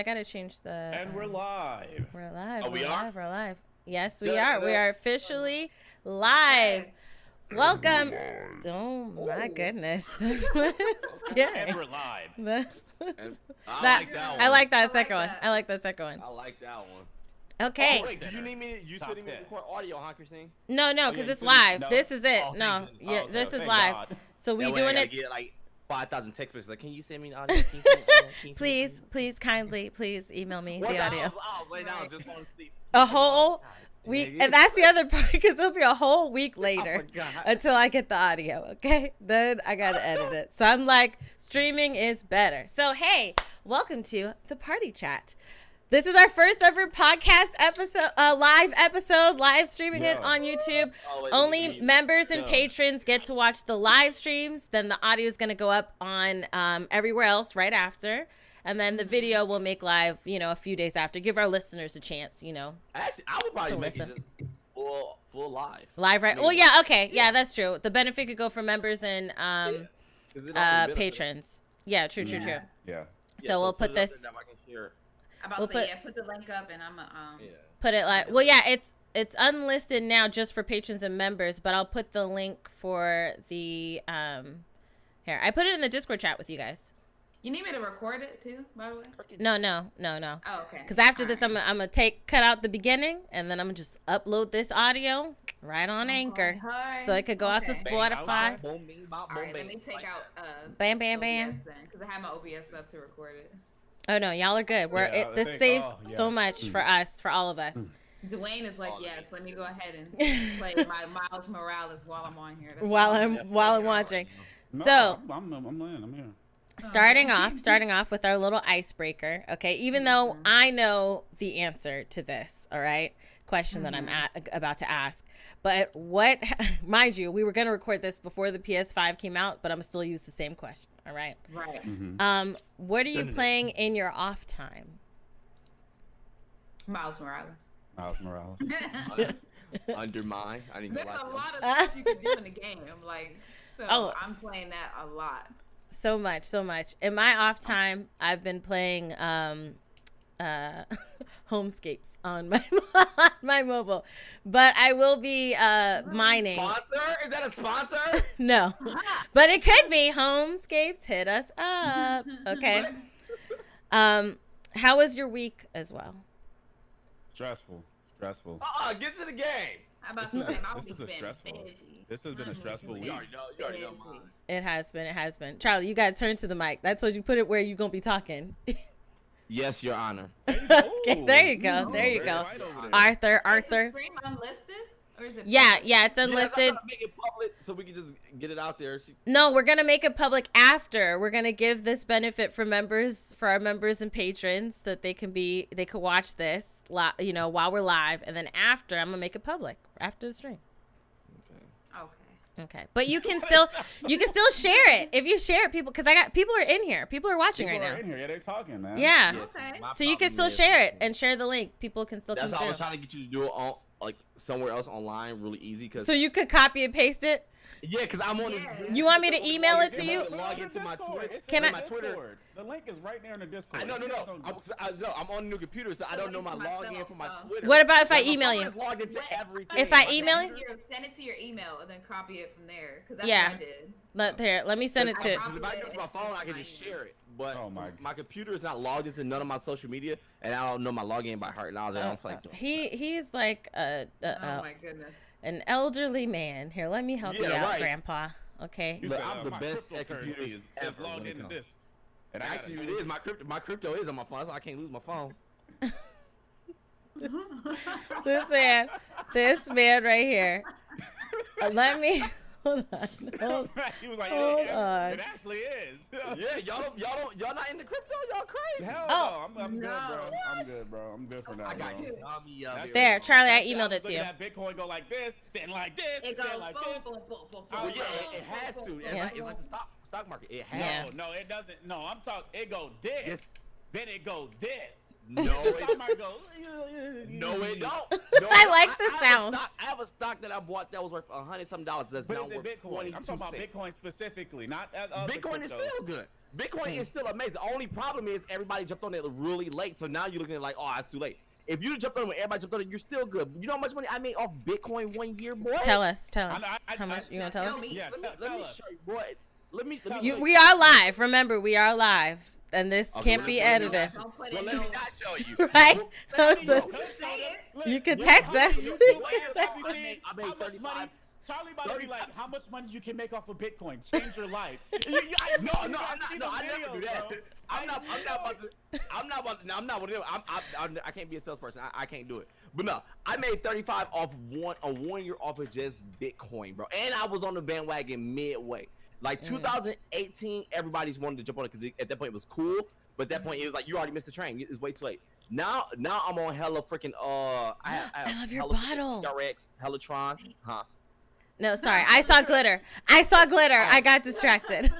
gotta change the. And we're live. We're live. Oh, we are? We're live. Yes, we are. We are officially live. Welcome. Oh my goodness. Scary. And we're live. I like that second one. I like that second one. I like that one. Okay. Oh, wait, do you need me? You still need me to record audio, huh, Christine? No, because it's live. This is it. No, yeah, this is live. God. So we That way doing I it. gotta get like 5,000 text messages. Like, can you send me an audio? Please, kindly, please email me the audio. Oh, wait, now I just want to sleep. A whole week, and that's the other part, because it'll be a whole week later until I get the audio. Okay, then I gotta edit it. So I'm like, streaming is better. So hey, welcome to the Party Chat. This is our first ever podcast episode, live streaming it on YouTube. Only members and patrons get to watch the live streams. Then the audio is going to go up on everywhere else right after. And then the video will make live, a few days after. Give our listeners a chance, Actually, I would probably make it just full live. Live, right? Well, yeah, okay. Yeah, that's true. The benefit could go for members and patrons. Yeah, true. Yeah. So we'll put this. Put the link up and I'm put it like, well, yeah, it's unlisted now just for patrons and members, but I'll put the link for the here. I put it in the Discord chat with you guys. You need me to record it too, by the way? No. Oh, okay. Because after this, I'm gonna cut out the beginning, and then I'm gonna just upload this audio right on Anchor, so it could go out to Spotify. All right, let me take out bam, because I have my OBS up to record it. Oh no, y'all are good. This saves so much for us, for all of us. Dwayne is like, yes, let me go ahead and play my Miles Morales while I'm on here. While I'm watching. No, so I'm here. Starting off with our little icebreaker. Okay, even though I know the answer to this, all right, question that I'm about to ask. But mind you, we were going to record this before the PS5 came out, but I'm still use the same question. All right. Right. Mm-hmm. What are you playing in your off time? Miles Morales. Under mine. I didn't There's like a that. lot of stuff you can do in the game. I'm playing that a lot. So much. In my off time, I've been playing Homescapes on my mobile, but I will be mining. Sponsor? Is that a sponsor? No, but it could be. Homescapes, hit us up. Okay. How was your week as well? Stressful. Get to the game. How about you say my This week's is been stressful. busy. This has been a stressful week. You already know mine. It has been. Charlie, you gotta turn to the mic. That's what you put it where you're gonna be talking. Yes, Your Honor. Okay, there you go. Right Arthur. Is the stream unlisted? Or is it Yeah, public? it's unlisted. Yeah, make it public so we can just get it out there. No, we're gonna make it public after. We're gonna give this benefit for our members and patrons that they could watch this, while we're live, and then after I'm gonna make it public after the stream. Okay, but you can still share it if you share it, people, because people are in here. People are watching right now. In here. Yeah, they're talking, man. Yeah. Okay. So you can still share it and share the link. People can still come That's why I was through. trying to get you to do it on somewhere else online really easy. So you could copy and paste it. Yeah, because I'm on this. You want me to email it to you? Log into my Twitter. Can I? My Twitter. The link is right there in the Discord. No. I'm on a new computer, so I don't know my login for my Twitter. What about if I email you? Log into everything. If I email you? Send it to your email and then copy it from there. Because that's Yeah. what I did. Let me send it to. Because if I do it from my phone, I can just share it. But my computer is not logged into none of my social media, and I don't know my login by heart. And I don't feel like doing it. He's like Oh my goodness. an elderly man. Here, let me help you out, right. Grandpa. Okay. But I'm the best at computers is ever. logged into this. And Actually, it is. My crypto is on my phone. That's why I can't lose my phone. This man right here. Let me hold on. He was like, Hold it on. actually is. Yeah, y'all not into crypto? Y'all crazy. Hell Oh. no, I'm No. good, bro. I'm good, bro. I'm good for now, I got bro. you. There, Charlie, I emailed it to Look you. at that Bitcoin go like this, then like this, It then goes like boom, this. boom, boom, boom, Oh, boom, Yeah, boom, it has boom, to. boom, Yes. It's like the stock market. It has Yeah. to. No, it doesn't. No, I'm talking. It go this. Yes. Then it go this. No, Stock it, market go. no, it don't. No, I like the sound. I have a stock that I bought that was worth $100 some. That's But now is it worth Bitcoin? I'm talking about 22 cents. Bitcoin specifically, not Bitcoin is crypto. still good. Bitcoin is still amazing. The only problem is everybody jumped on it really late. So now you're looking at it like, oh, it's too late. If you jumped on it when everybody jumped on it, you're still good. You know how much money I made off Bitcoin 1 year, boy? Tell us. How much you gonna tell us? Yeah, let me show you, boy. Let me We are live. Remember, we are live, and this can't be edited. Well, let me not show you. Right? You can text us. You can text us. I made 35. Charlie about to be like, how much money you can make off of Bitcoin? Change your life. No, I'm not. I never do that. I'm not about to. I'm not with him. I can't be a salesperson. I can't do it. But no, I made 35 off a 1 year off of just Bitcoin, bro. And I was on the bandwagon midway. Like 2018, everybody's wanted to jump on it because at that point it was cool. But at that point, it was like you already missed the train. It's way too late. Now I'm on hella freaking I love your bottle. DRX, Hellatron, huh? No, sorry. I saw glitter. I got distracted.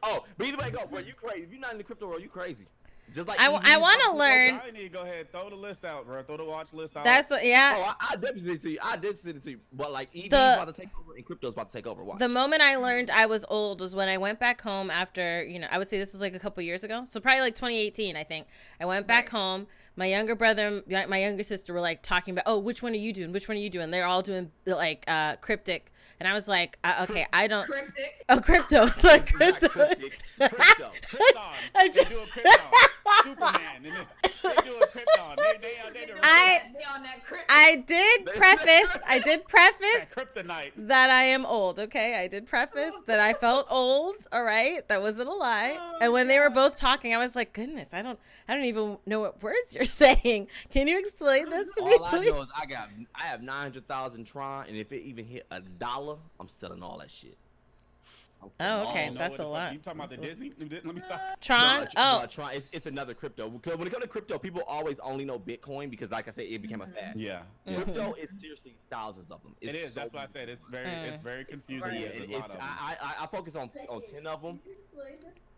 Oh, but either way, go, bro. You crazy. If you're not in the crypto world, you crazy. Just like I want to learn. I need to go ahead, throw the list out, bro. Throw the watch list out. That's yeah. Oh, I definitely send it to you. I definitely send it to you. But like EV's about to take over and crypto's about to take over. Watch. The moment I learned I was old was when I went back home after, I would say this was like a couple years ago. So probably like 2018, I think. I went back home. My younger brother, my younger sister were like talking about, oh, which one are you doing? Which one are you doing? They're all doing like cryptic. And I was like, okay, I don't. Cryptic. Oh, crypto. It's like crypto. Crypto. I just. They do a Krypton. Superman. And they do a Krypton. They on that Krypton. I did preface Kryptonite. that I am old. Okay, I did preface that I felt old. All right, that wasn't a lie. And when they were both talking, I was like, goodness, I don't even know what words you're saying. Can you explain this to me, please? All I know is I have 900,000 Tron, and if it even hit $1, I'm selling all that shit. Oh, okay, that's a lot. You talking about the Disney? Let me stop. Tron? No, Tron. It's another crypto. Because when it comes to crypto, people always only know Bitcoin because, like I said, it became a fad. Yeah. Crypto is seriously thousands of them. It is. That's why I said it's very confusing. Yeah, I focus on 10 of them,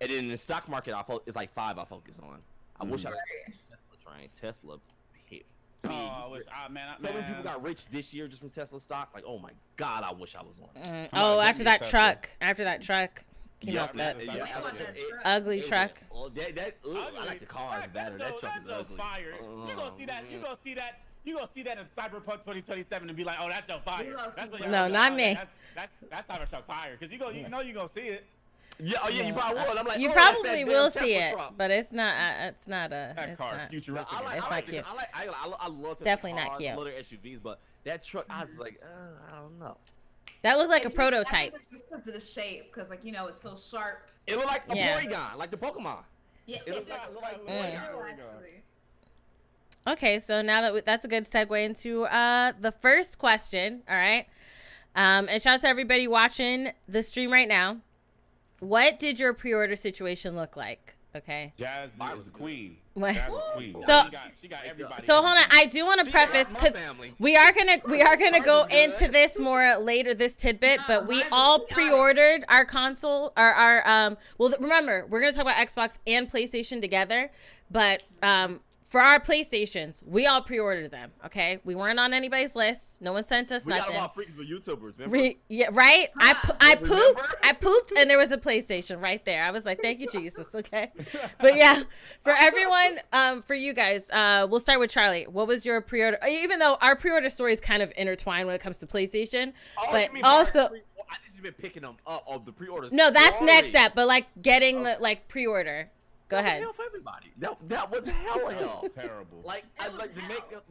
and then in the stock market, it's like 5 I focus on. I wish I could Tesla train. Tesla hit big. Oh, I wish man. So many people got rich this year just from Tesla stock. Like, oh my God, I wish I was on it. After that truck came out, that ugly truck. I like the cars better. That truck is ugly. Fire. You gonna see that? You gonna see that in Cyberpunk 2027 and be like, oh, that's your fire. That's what no, not me. That's Cyberpunk fire because you know you gonna see it. Yeah, you probably would. I'm like, you probably will see it, but it's not. It's not a. That it's car, not. futuristic. It's not cute. I love it's definitely cars, not cute. I love their SUVs, but that truck, I was like, I don't know. That looked like a prototype. I think it's just because of the shape, because it's so sharp. It looked like a Porygon, like the Pokemon. Yeah, it looked like Porygon. Okay, so now that's a good segue into the first question. All right, and shout out to everybody watching the stream right now. What did your pre-order situation look like? Okay. Jazz is the queen. What? Jazz is the queen. So she got everybody. So hold on, I do want to preface because we are gonna go into this more later, this tidbit. But we all pre-ordered our console, well, remember we're gonna talk about Xbox and PlayStation together, but for our PlayStations, we all pre-ordered them, okay? We weren't on anybody's list. No one sent us nothing. We got them all freaking for YouTubers, remember? Yeah, right? I pooped, and there was a PlayStation right there. I was like, thank you, Jesus, okay? But yeah, for everyone, for you guys, we'll start with Charlie. What was your pre-order? Even though our pre-order story is kind of intertwined when it comes to PlayStation, but also... I just been picking them up of the pre-orders. No, that's next step, but like getting the pre-order. Go ahead. Hell for everybody. That was hell. Terrible. Like to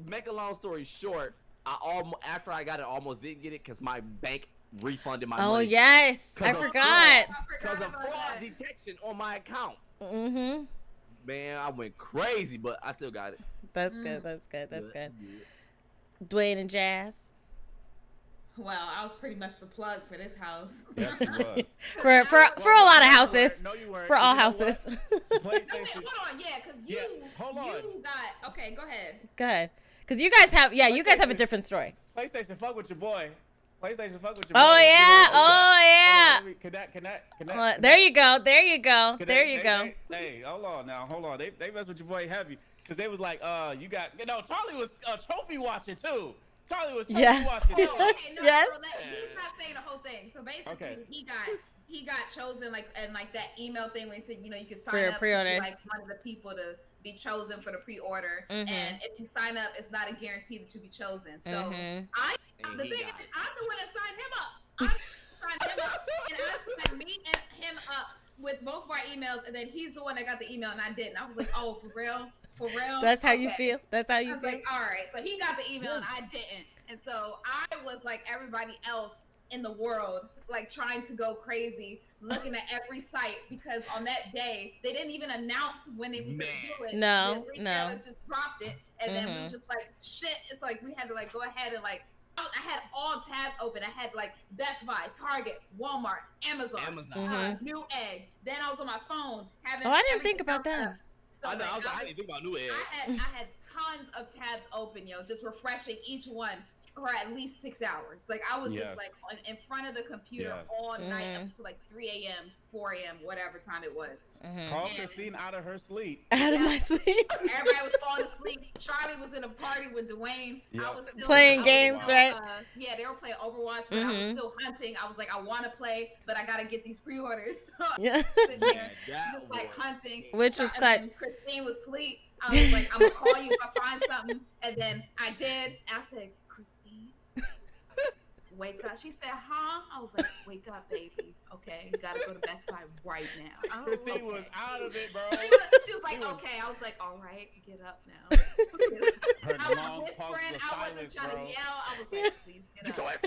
make a long story short, after I got it, almost didn't get it because my bank refunded my money. Oh yes, I forgot. Because of fraud detection on my account. Mm-hmm. Man, I went crazy, but I still got it. That's good. That's good. Dwayne and Jazz. Well, I was pretty much the plug for this house. Yes, you was. for a lot of houses. No, you weren't. For all houses. Hold on, because you got. Okay, go ahead. Go ahead, because you guys have a different story. PlayStation, fuck with your boy. PlayStation, fuck with your boy. Oh yeah, Connect. There you go. Hey, hold on. They mess with your boy heavy because they was like, you got. Charlie was trophy watching too. Charlie was trophy watching. Yes. He's not saying the whole thing. So basically, he got he got chosen, like, and like that email thing when he said, you know, you can sign For up pre-orders. to be like one of the people to be chosen for the pre-order, and if you sign up, it's not a guarantee that you'll be chosen. So the thing is, I'm the one that signed him up. I'm signed him up, and I signed me and him up with both of our emails, and then he's the one that got the email and I didn't. I was like, oh, for real? For real? That's how you feel? That's how you feel? Like, all right. So he got the email and I didn't. And so I was like everybody else in the world, like trying to go crazy, looking at every site, because on that day, they didn't even announce when they was going to do it. No. Just dropped it. And then we just like, shit. It's like we had to like go ahead and like, I had all tabs open. I had like Best Buy, Target, Walmart, Amazon. New Egg. Then I was on my phone having. Oh, I didn't think about that. So I didn't think about New Egg. I had tons of tabs open, just refreshing each one for at least 6 hours. Like I was just like in front of the computer all night up to like 3 a.m., 4 a.m., whatever time it was. Call Christine out of her sleep. Out of my sleep. Everybody was falling asleep. Charlie was in a party with Dwayne. I was still playing games, right? Yeah, they were playing Overwatch, but I was still hunting. I was like, I want to play, but I got to get these pre-orders. Yeah. Sitting there, just like hunting. Which was clutch. Christine was asleep. I was like, I'm going to call you if I find something. And then I did. I said, Christine, wake up. She said, huh? I was like, wake up, baby. Okay, you gotta go to Best Buy right now. Oh, Christine was out of it, bro. She was like, okay. I was like, all right, get up now. I was whispering. I wasn't trying to yell. I was like, please get up.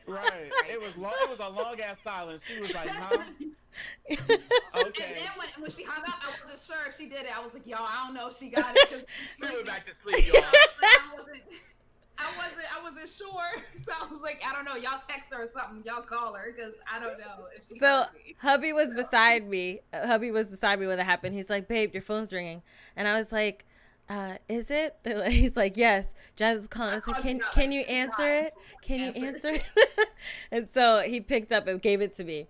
Right. It was a long ass silence. She was like, huh? Okay. And then when she hung up, I wasn't sure if she did it. I was like, y'all, I don't know if she got it. She went back to sleep, y'all. I wasn't sure, so I was like, I don't know. Y'all text her or something. Y'all call her because I don't know if she. So hubby was beside me. Hubby was beside me when that happened. He's like, "Babe, your phone's ringing," and I was like, "Is it?" He's like, "Yes." Jazz is calling. I was like, "Can you answer it? Can you answer it?" And so he picked up and gave it to me.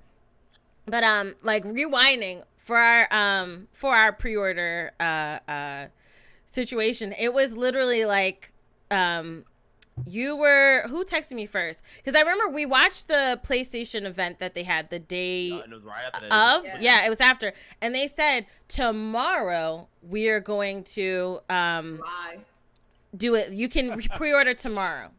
But like rewinding for our pre-order situation, it was literally like who texted me first? Because I remember we watched the PlayStation event that they had the day it was right after of. Yeah, it was after. And they said tomorrow we are going to do it. You can pre-order tomorrow.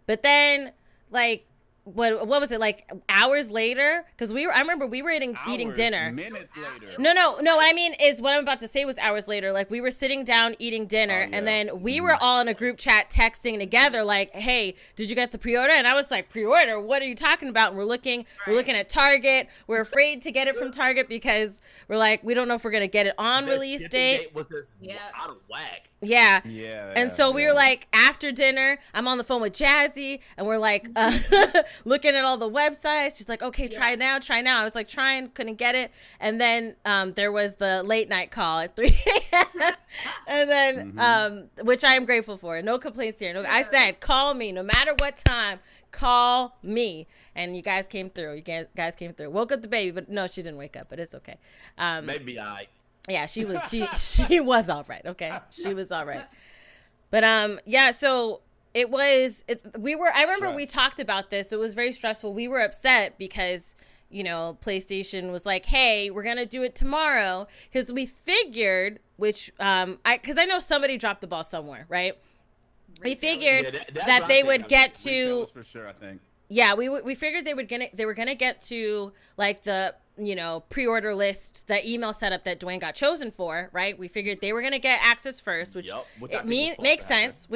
But then like what was it, like hours later? Because I remember we were eating dinner. Minutes later. No. What I mean is what I'm about to say was hours later. Like we were sitting down eating dinner, and then we were all in a group chat texting together. Like, hey, did you get the pre-order? And I was like, pre-order? What are you talking about? And we're looking at Target. We're afraid to get it from Target because we're like, we don't know if we're gonna get it on release date. Was just out of whack. Yeah. And so we were like, after dinner, I'm on the phone with Jazzy, and we're like looking at all the websites. She's like, okay, try now. I was like trying, couldn't get it. And then there was the late night call at 3 a.m. And then, which I am grateful for. No complaints here. I said, call me no matter what time. Call me. And you guys came through. Guys came through. Woke up the baby, but no, she didn't wake up, but it's okay. Maybe Yeah, she was all right. Okay. She was all right. But yeah, so I remember we talked about this. It was very stressful. We were upset because, PlayStation was like, hey, we're going to do it tomorrow. Because we figured, because I know somebody dropped the ball somewhere, right? We figured that they would get to, for sure, I think. Yeah, we figured they were gonna get to like the pre-order list, the email setup that Dwayne got chosen for, right? We figured they were gonna get access first, which makes sense,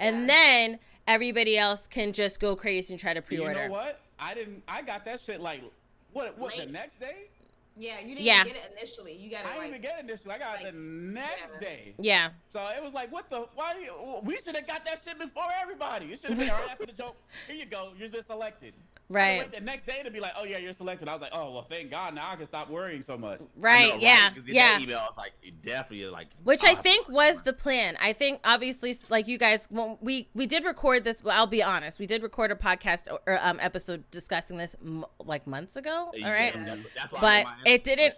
and then everybody else can just go crazy and try to pre-order. You know what? I got that shit like what the next day? Yeah, you didn't get it initially. You got it. I didn't even get it initially. I got it the next day. Yeah. So it was like, we should have got that shit before everybody. It should have been right after the joke. Here you go. You've been selected. Right. Wait the next day to be like, oh yeah, you're selected. I was like, oh well, thank God. Now I can stop worrying so much. Right. Know, yeah. Right? In yeah. That email, I was like, it definitely like. Which I think was the plan. I think obviously, like you guys, we did record this. Well, I'll be honest, we did record a podcast or episode discussing this like months ago. All right. That's why but it didn't.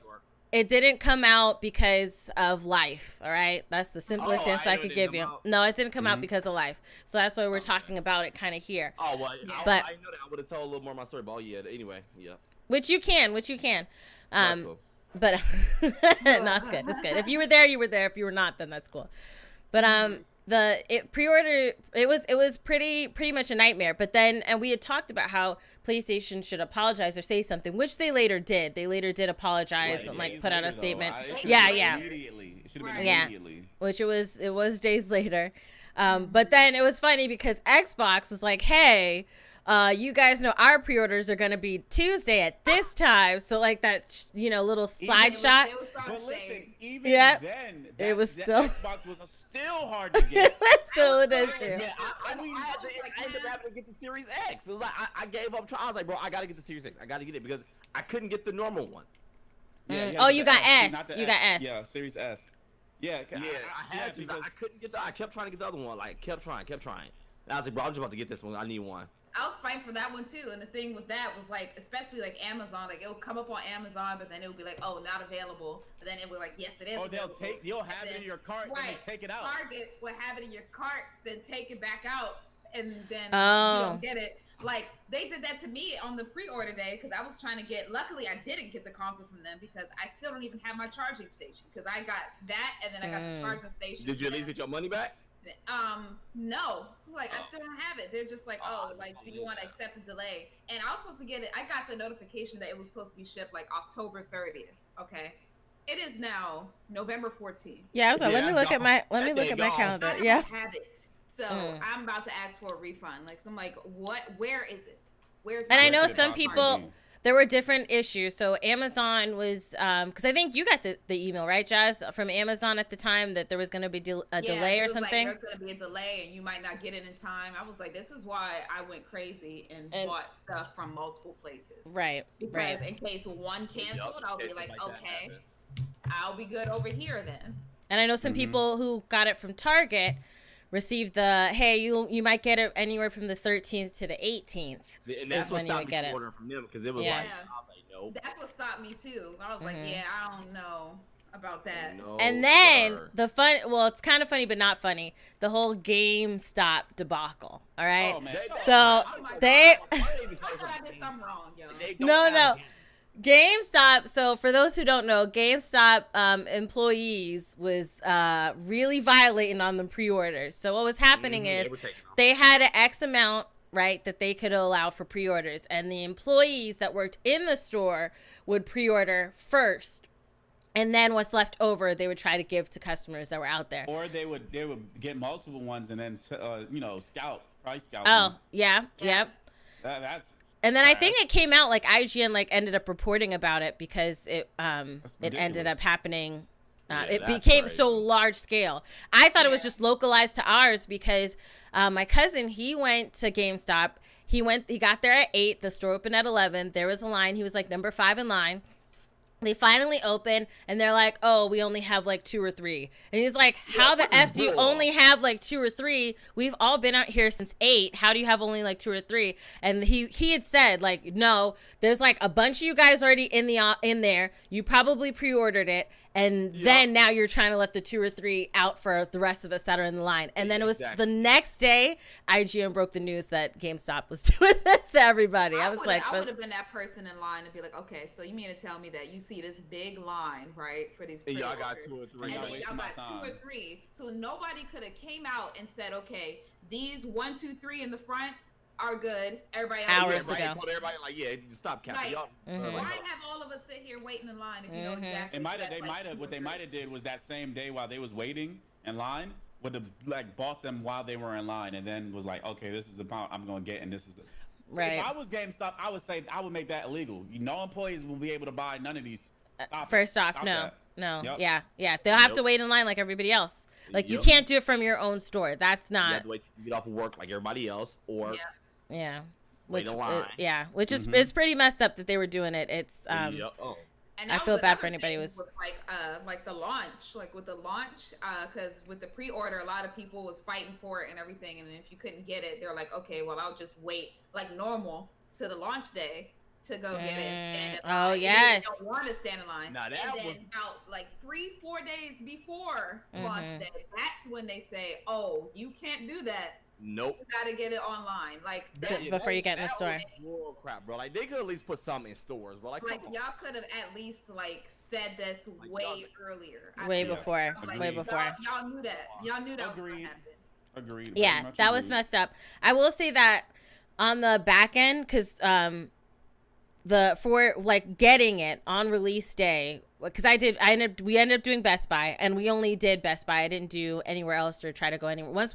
It didn't come out because of life, all right? That's the simplest answer I could give you. No, it didn't come out because of life. So that's why we're talking about it kind of here. Oh, well, but I know that I would have told a little more of my story, but anyway, yeah. Which you can. Cool. But no, it's good. It's good. If you were there, you were there. If you were not, then that's cool. But pre-order, it was pretty much a nightmare. But then, and we had talked about how PlayStation should apologize or say something, which they later did. They later did apologize and like put out a statement. Yeah. Immediately. It should have been immediately. Which it was days later. But then it was funny because Xbox was like, hey, you guys know our pre-orders are going to be Tuesday at this time. So like that, little slide shot. But listen, even then, it was still Xbox was still hard to get. It was still an issue. Yeah, I ended up having to get the Series X. It was like I gave up trying. I was like, bro, I got to get the Series X. I got to get it because I couldn't get the normal one. Yeah, you got S. You got S. Yeah, Series S. Yeah, I had to. I couldn't get I kept trying to get the other one. Like, kept trying. And I was like, bro, I'm just about to get this one. I need one. I was fighting for that one too, and the thing with that was like, especially like Amazon, like it'll come up on Amazon, but then it would be like, oh, not available. But then it would like, yes, it is. Oh, available. You'll have it in your cart, and then take it out. Target will have it in your cart, then take it back out, and then you don't get it. Like they did that to me on the pre-order day because I was trying to get. Luckily, I didn't get the console from them because I still don't even have my charging station because I got that and then I got the charging station. Did you at least get your money back? No, like I still don't have it. They're just like, oh, like, do you want to accept the delay? And I was supposed to get it. I got the notification that it was supposed to be shipped like October 30th. Okay, it is now November 14th. Yeah, I was like, let me look at my calendar. I don't have it, so I'm about to ask for a refund. Like, so I'm like, what? Where is it? And I know some people. There were different issues. So Amazon was, because I think you got the email, right, Jazz, from Amazon at the time that there was going to be a delay or something? Like, there's going to be a delay and you might not get it in time. I was like, this is why I went crazy and bought stuff from multiple places. Right. Because in case one canceled, I'll be like, okay, I'll be good over here then. And I know some people who got it from Target received the, hey, you might get it anywhere from the 13th to the 18th. See, and that's what stopped me from ordering from them because it was like, I was like, no. That's what stopped me too. I was like, yeah, I don't know about that. No, and then it's kind of funny but not funny, the whole GameStop debacle. All right. Oh, man. So I thought I did something wrong, yo. No. GameStop, so for those who don't know, GameStop employees was really violating on the pre-orders. So what was happening is they had an X amount, right, that they could allow for pre-orders, and the employees that worked in the store would pre-order first, and then what's left over they would try to give to customers that were out there. Or they would get multiple ones and then price scout. Oh, yeah. Yep. That's. And then I think it came out like IGN ended up reporting about it because it ended up happening. It became crazy. So large scale. I thought it was just localized to ours because my cousin, he went to GameStop. He got there at 8. The store opened at 11. There was a line. He was like number 5 in line. They finally open and they're like, oh, we only have like 2 or 3. And he's like, how the F do you only have like 2 or 3? We've all been out here since 8. How do you have only like 2 or 3? And he had said like, no, there's like a bunch of you guys already in there. You probably pre-ordered it. And then now you're trying to let the 2 or 3 out for the rest of us that are in the line. And then it was the next day, IGN broke the news that GameStop was doing this to everybody. I would have been that person in line and be like, okay, so you mean to tell me that you see this big line, right, for these pre-orders? Y'all got 2 or 3. And then y'all got 2 or 3. So nobody could have came out and said, okay, these 1, 2, 3 in the front are good. Everybody else hours ago. Told everybody like, stop capping. Like, why have all of us sit here waiting in line if you know exactly? What they might have did was that same day while they was waiting in line would have like bought them while they were in line and then was like, okay, this is the amount I'm gonna get and this is the. Right. If I was GameStop, I would say I would make that illegal. No employees will be able to buy none of these. First off, no. Yep. Yeah. They'll have to wait in line like everybody else. Like you can't do it from your own store. That's not. You have to wait to get off of work like everybody else, or which is it's pretty messed up that they were doing it. It's And I feel bad for anybody who was like the launch, because with the pre-order, a lot of people was fighting for it and everything, and if you couldn't get it, they're like, okay, well, I'll just wait like normal to the launch day to go get it. Oh yes. They don't want to stand in line. Now, that and then was about like 3-4 days before launch day, that's when they say, "Oh, you can't do that. Nope. You gotta get it online." Like before you get in the store. Bull crap, bro. Like they could at least put something in stores, bro. Like y'all could have at least like said this way earlier. Way before. Y'all knew that. Y'all knew that was gonna happen. Agreed. Yeah, that was messed up. I will say that on the back end, because for getting it on release day, because we ended up doing Best Buy, and we only did Best Buy. I didn't do anywhere else or try to go anywhere. Once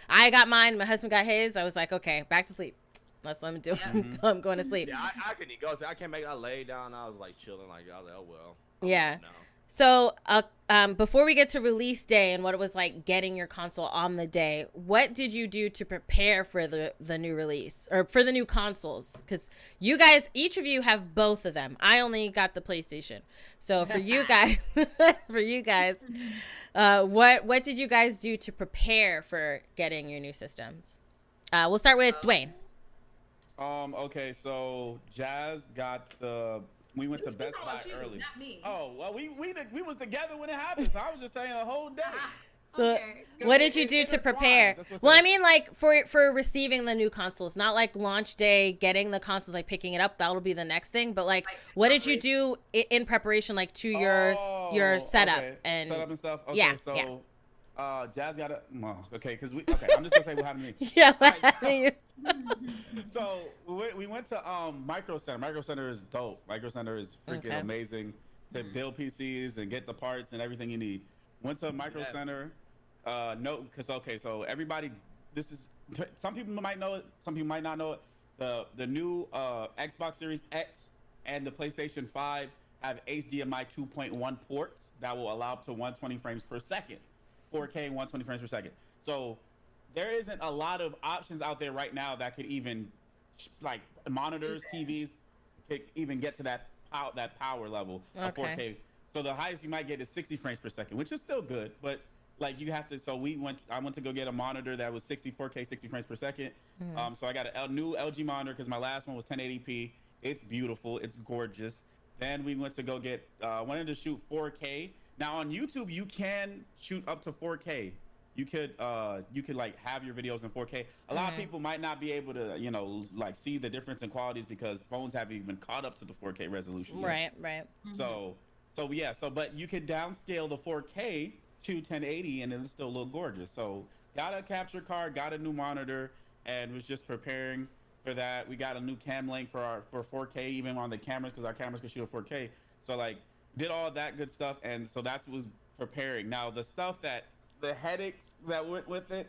I got mine, my husband got his, I was like, okay, back to sleep. That's what I'm doing. Mm-hmm. I'm going to sleep. Yeah, I couldn't go. So I can't make it. I laid down. I was like chilling. Like I was like, oh well. Yeah. So before we get to release day and what it was like getting your console on the day, what did you do to prepare for the new release or for the new consoles? Because you guys, each of you have both of them. I only got the PlayStation. So for you guys, what did you guys do to prepare for getting your new systems? We'll start with Dwayne. Okay, so Jazz got we went to Best Buy early. Not me. Oh, well, we was together when it happened, so I was just saying the whole day. So what did you do to prepare? Well, I mean, like for receiving the new consoles, not like launch day, getting the consoles, like picking it up. That'll be the next thing. But like, what did you do in preparation, like to your setup and stuff? Okay, yeah, so. Yeah. Jazz got it. Okay, I'm just gonna say what happened to me. Yeah. Right, so we went to Micro Center. Micro Center is dope. Micro Center is freaking amazing to build PCs and get the parts and everything you need. Went to Micro Center. So everybody, some people might know it, some people might not know it. The new Xbox Series X and the PlayStation 5 have HDMI 2.1 ports that will allow up to 120 frames per second. 4K 120 frames per second. So there isn't a lot of options out there right now that could even like monitors, TVs could even get to that power level of 4K. So the highest you might get is 60 frames per second, which is still good, but like you have to. So I went to go get a monitor that was 4K 60 frames per second. So I got a new LG monitor because my last one was 1080p. It's beautiful. It's gorgeous. Then we went to go get wanted to shoot 4K. Now on YouTube, you can shoot up to 4K. You could like have your videos in 4K. A lot of people might not be able to, like see the difference in qualities because phones haven't even caught up to the 4K resolution yet. Right. Mm-hmm. But you could downscale the 4K to 1080 and it'll still look gorgeous. So got a capture card, got a new monitor, and was just preparing for that. We got a new cam link for 4K even on the cameras because our cameras can shoot at 4K. So like did all that good stuff, and so that was preparing. Now the headaches that went with it,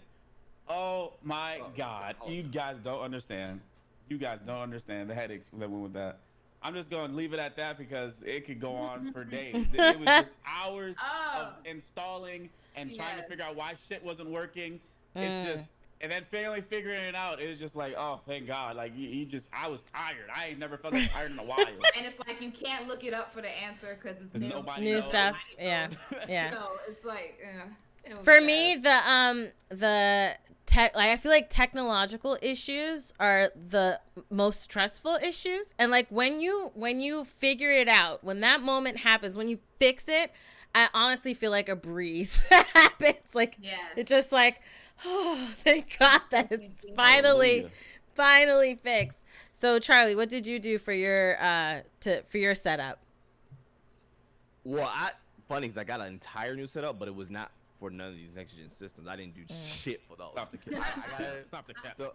oh my God, you guys don't understand. You guys don't understand the headaches that went with that. I'm just going to leave it at that because it could go on for days. It was just hours of installing and trying to figure out why shit wasn't working. It's just, and then finally figuring it out, it was just like, oh, thank God. Like, I was tired. I ain't never felt like tired in a while. And it's like, you can't look it up for the answer because it's new stuff. Yeah. So it's like, for me, I feel like technological issues are the most stressful issues. And like when you figure it out, when that moment happens, when you fix it, I honestly feel like a breeze happens. Like it's just like, oh, thank God that it's finally fixed. So Charlie, what did you do for your setup? Well, funny because I got an entire new setup, but it was not for none of these next gen systems. I didn't do shit for those. Stop the cap. So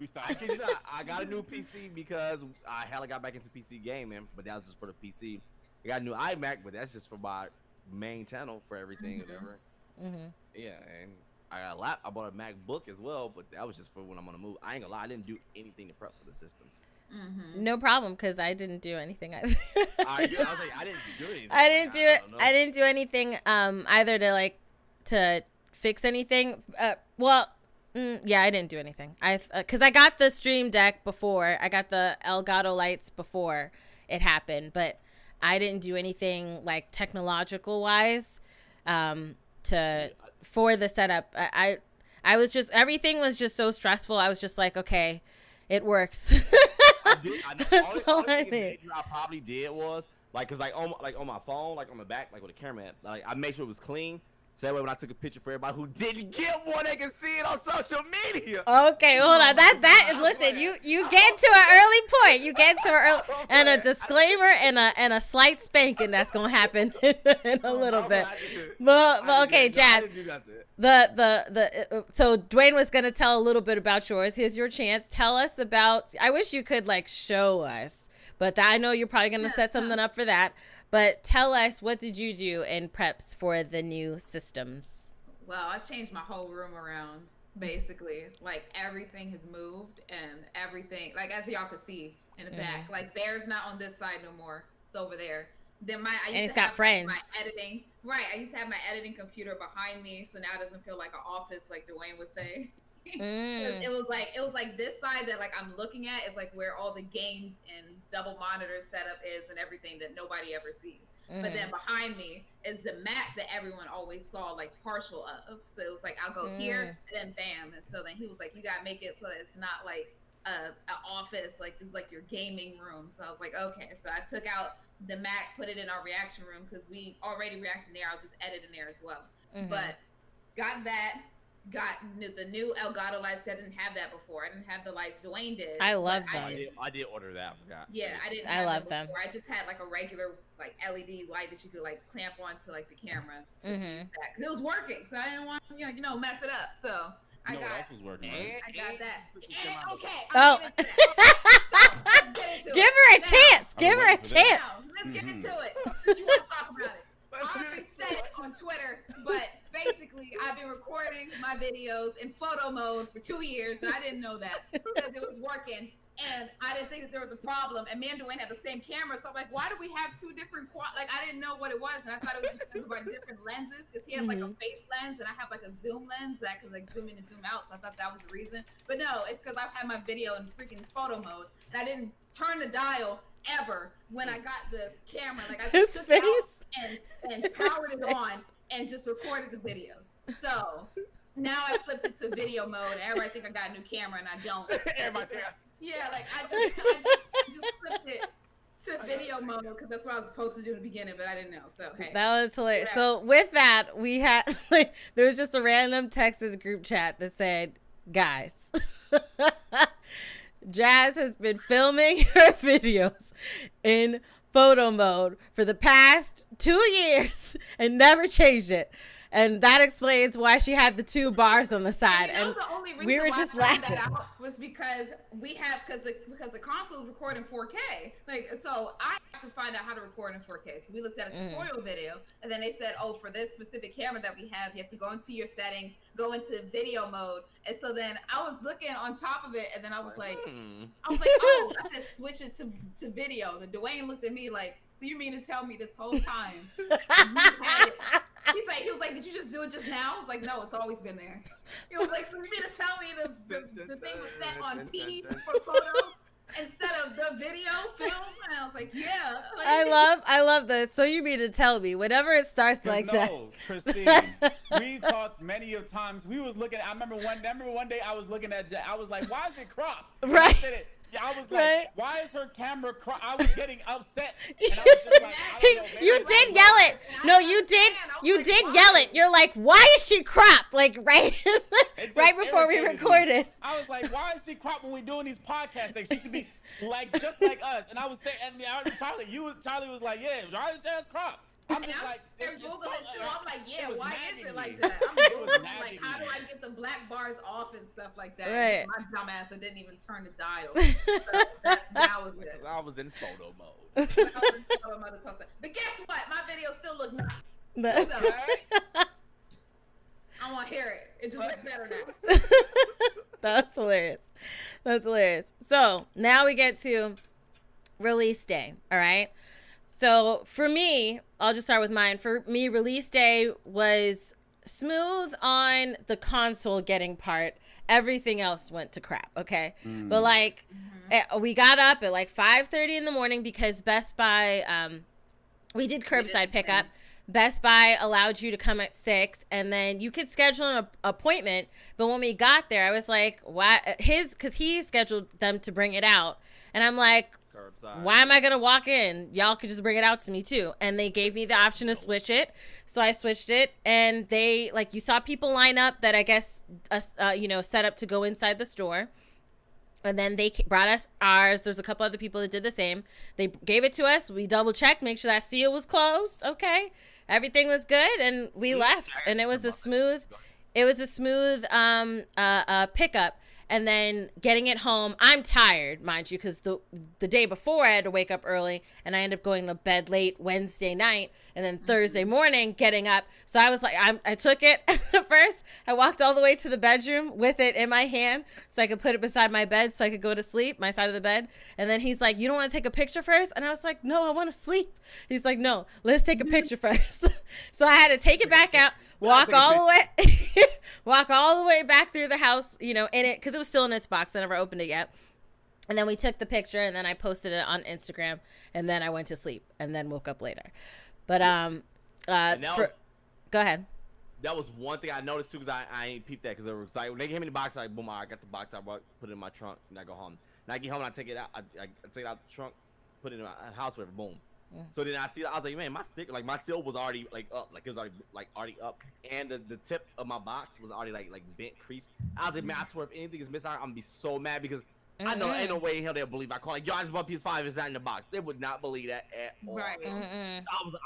I got a new PC because I hella got back into PC gaming, but that was just for the PC. I got a new iMac, but that's just for my main channel for everything, whatever. Yeah, and I bought a MacBook as well, but that was just for when I'm on the move. I ain't gonna lie, I didn't do anything to prep for the systems. No problem, because I didn't do anything either. I was like, I didn't do anything. I didn't do anything either to fix anything. I didn't do anything. Because I got the Stream Deck before. I got the Elgato lights before it happened, but I didn't do anything like technological wise for the setup. I was just, everything was just so stressful. I was just like, okay, it works. That's all I need. I probably did was like, cause like on my phone, like on the back, like with the camera, like I made sure it was clean. So that way when I took a picture for everybody who didn't get one, they can see it on social media. Okay, hold on. That is, listen, you get to an early point. You get to an early, and a disclaimer and a slight spanking that's gonna happen in a little bit. But okay, Jazz. So Dwayne was gonna tell a little bit about yours. Here's your chance. Tell us about. I wish you could like show us, but I know you're probably gonna set something up for that. But tell us, what did you do in preps for the new systems? Well, I changed my whole room around, basically. Like, everything has moved, and everything, like, as y'all can see in the back, like, Bear's not on this side no more. It's over there. Then and it's got friends. My editing, right, I used to have my editing computer behind me, so now it doesn't feel like an office, like Dwayne would say. It was like this side that like I'm looking at is like where all the games and double monitor setup is and everything that nobody ever sees. But then behind me is the Mac that everyone always saw like partial of. So it was like I'll go here and then bam. And so then he was like, you gotta make it so that it's not like an office, like this is like your gaming room. So I was like, okay. So I took out the Mac, put it in our reaction room because we already react in there. I'll just edit in there as well. But got that. Got the new Elgato lights. I didn't have that before. I didn't have the lights Dwayne did. I love them. I did order that. I forgot. Yeah, I didn't. I love them. I just had like a regular like LED light that you could like clamp onto like the camera. Because it was working, so I didn't want mess it up. So I got. Else was working, right? I got that. Okay. Oh. Let's get into Give her a chance. Give her a chance. Let's get into it. Since you want to talk about it. I already said it on Twitter, but basically I've been recording my videos in photo mode for 2 years, and I didn't know that because it was working, and I didn't think that there was a problem. And me and Dwayne have the same camera, so I'm like, why do we have two different like I didn't know what it was, and I thought it was because of our different lenses, because he has like a face lens and I have like a zoom lens that I can like zoom in and zoom out, so I thought that was the reason. But no, it's because I've had my video in freaking photo mode, and I didn't turn the dial ever when I got the camera. Like I just took it out and powered it on and just recorded the videos. So now I flipped it to video mode, and everybody think I got a new camera, and I don't. Yeah, like I just flipped it to video mode because that's what I was supposed to do in the beginning, but I didn't know. So hey, that was hilarious. So with that, we had like there was just a random Texas group chat that said, "Guys." Jazz has been filming her videos in photo mode for the past 2 years and never changed it. And that explains why she had the two bars on the side. And the only reason we were why just I found laughing. that out was because because the console is recording 4K. Like, so I have to find out how to record in 4K. So we looked at a tutorial video, and then they said, oh, for this specific camera that we have, you have to go into your settings, go into video mode. And so then I was looking on top of it, and then I was like, oh, I said switch it to video. The Dwayne looked at me like, so you mean to tell me this whole time you had it? He was like, did you just do it just now? I was like, no, it's always been there. He was like, so you mean to tell me the thing was set on P for photo instead of the video film? And I was like, yeah. Like, I love this. So you mean to tell me whenever it starts like that? No, Christine. We talked many of times. We was looking. I remember one day I was looking at. I was like, why is it cropped? Right. I was like, why is her camera I was getting upset. And I was just like, I don't know, you did yell it. No, you did. You did yell it. You're like, why is she cropped? Like right before we recorded. I was like, why is she cropped when we're doing these podcast things? She should be like just like us. And I was saying, and Charlie was like, yeah, why is Jazz cropped? I'm just like, they're Googling too. I'm like, yeah, why is it like that? I'm Googling like, how do I get the black bars off and stuff like that? Right. My dumb ass, I didn't even turn the dial. So that was it. I was in photo mode. But guess what? My videos still look nice. So, I want to hear it. It just looks better now. That's hilarious. So now we get to release day. All right. So for me, I'll just start with mine. For me, release day was smooth on the console getting part. Everything else went to crap, okay? But like, we got up at like 5:30 in the morning because Best Buy, we did curbside pickup. Best Buy allowed you to come at 6, and then you could schedule an appointment. But when we got there, I was like, why? Because he scheduled them to bring it out. And I'm like, Curbside. why am I going to walk in? Y'all could just bring it out to me too. And they gave me the option to switch it. So I switched it. And they, like, you saw people line up that I guess, set up to go inside the store. And then they brought us ours. There's a couple other people that did the same. They gave it to us. We double checked, make sure that seal was closed. Okay. Everything was good. And we left. And it was a smooth pickup. And then getting it home, I'm tired, mind you, because the day before I had to wake up early, and I ended up going to bed late Wednesday night, and then Thursday morning getting up. So I was like, I took it first. I walked all the way to the bedroom with it in my hand so I could put it beside my bed so I could go to sleep, my side of the bed. And then he's like, you don't want to take a picture first? And I was like, no, I want to sleep. He's like, no, let's take a picture first. So I had to take it back out, walk all the way back through the house, in it, because it was still in its box. I never opened it yet. And then we took the picture, and then I posted it on Instagram, and then I went to sleep, and then woke up later. But go ahead. That was one thing I noticed too, because I ain't peeped that, because it was like when they gave me the box, like boom, I got the box, I put it in my trunk, and I go home. And I get home and I take it out, I take it out the trunk, put it in my house, whatever, boom. Yeah. So then I was like, man, my sticker, like my seal was already like up, like it was already up, and the tip of my box was already like bent, creased. I was like, man, I swear if anything is missing, I'm gonna be so mad, because I know ain't no way in hell they'll believe I call like, yo, I just bought PS5, it's not in the box. They would not believe that at all. Right. So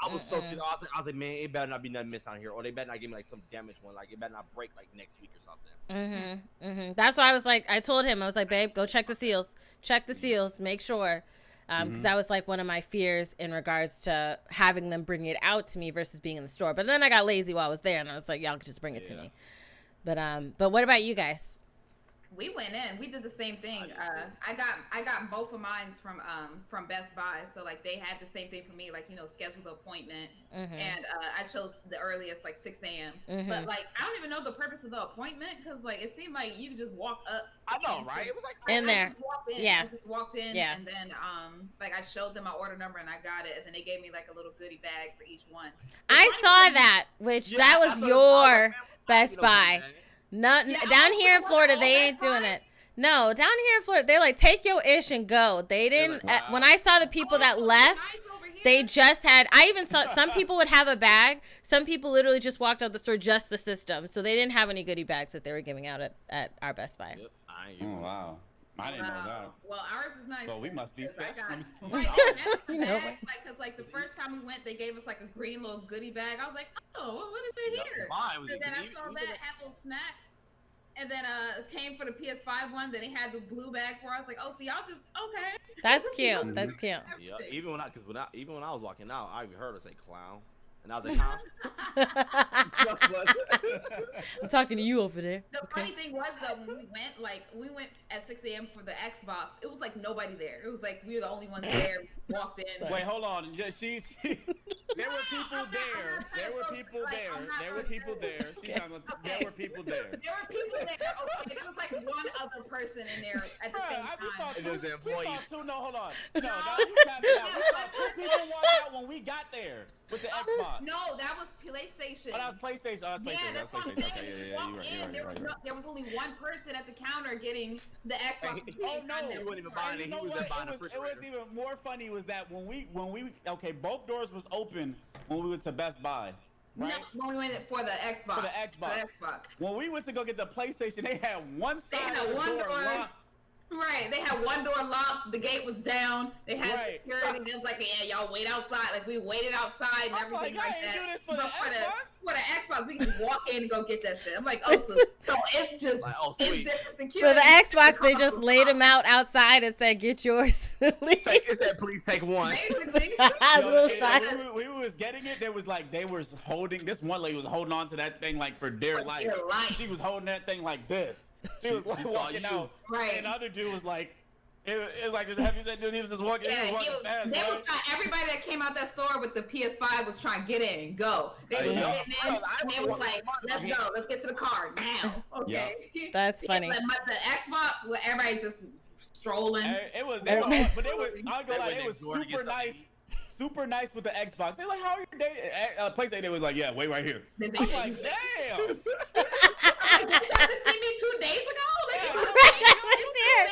I was so scared. I was like, man, it better not be nothing missing on here, or they better not give me like some damaged one, like it better not break like next week or something. That's why I was like, I told him, I was like, babe, go check the seals, make sure. Because that was like one of my fears in regards to having them bring it out to me versus being in the store. But then I got lazy while I was there, and I was like, y'all could just bring it to me. But what about you guys? We went in. We did the same thing. I got both of mine from Best Buy. So like they had the same thing for me, like schedule the appointment, and I chose the earliest, like 6 a.m. But like I don't even know the purpose of the appointment, because like it seemed like you could just walk up. I know, right? It was like in there. I just walked in, and then like I showed them my order number and I got it, and then they gave me like a little goodie bag for each one. I saw that, which that was your Best Buy. Not down here in Florida, they ain't doing it. No, down here in Florida, they're like, take your ish and go. They didn't. When I saw the people that left, they just had. I even saw some people would have a bag. Some people literally just walked out the store, just the system. So they didn't have any goodie bags that they were giving out at our Best Buy. Yep. Oh wow. I didn't know that. Well, ours is nice. So we must be special. Because like the first time we went, they gave us like a green little goodie bag. I was like, oh, what is it here? And then I saw that had little snacks. And then came for the PS5 one. Then they had the blue bag for us. I was like, oh, so y'all just okay. That's cute. That's cute. Yeah, even when I was walking out, I heard her say clown. And I was like, huh? I'm talking to you over there. The funny thing was, though, when we went at 6 a.m. for the Xbox, it was like nobody there. It was like we were the only ones there. Walked in. Wait, hold on. There were people there. There were people there. There were people there. There were people there. There were people there. Okay, there was like one other person in there at the same time. We saw two. No, hold on. No, you tapped it out. We saw two people walk out when we got there with the Xbox. No, that was PlayStation. Oh, that was PlayStation. Yeah, that's what I'm saying. There was only one person at the counter getting the Xbox. Oh no, he wasn't even buying it. He was buying a refrigerator. It was even more funny was that when we both doors was open when we went to Best Buy. Right? No, when we went for the Xbox. For the Xbox. When we went to go get the PlayStation, they had one side of the door locked. Right, they had one door locked. The gate was down. They had security. And it was like, yeah, y'all wait outside. Like we waited outside and everything like that. Do this for the Xbox, we can just walk in and go get that shit. I'm like, oh, so it's just it's different security. For the Xbox, they just laid them out outside and said, "Get yours." It said, "Please take one." We was getting it. There was like they was holding. This one lady was holding on to that thing like for dear life. She was holding that thing like this. She was like walking out. Right. And the other dude was like. It was like this heavy set dude. He was just walking. Yeah, he was trying. Everybody that came out that store with the PS5 was trying to get in and go. They were getting in, and they was like, "Let's go. Let's get to the car now." Okay. Yep. That's funny. But the Xbox, where everybody just strolling. It was super nice. Super nice with the Xbox. They're like, "How are your day?" PlayStation. They was like, "Yeah, wait right here." I'm like, "Damn." You tried to see me 2 days ago. Like, it was here.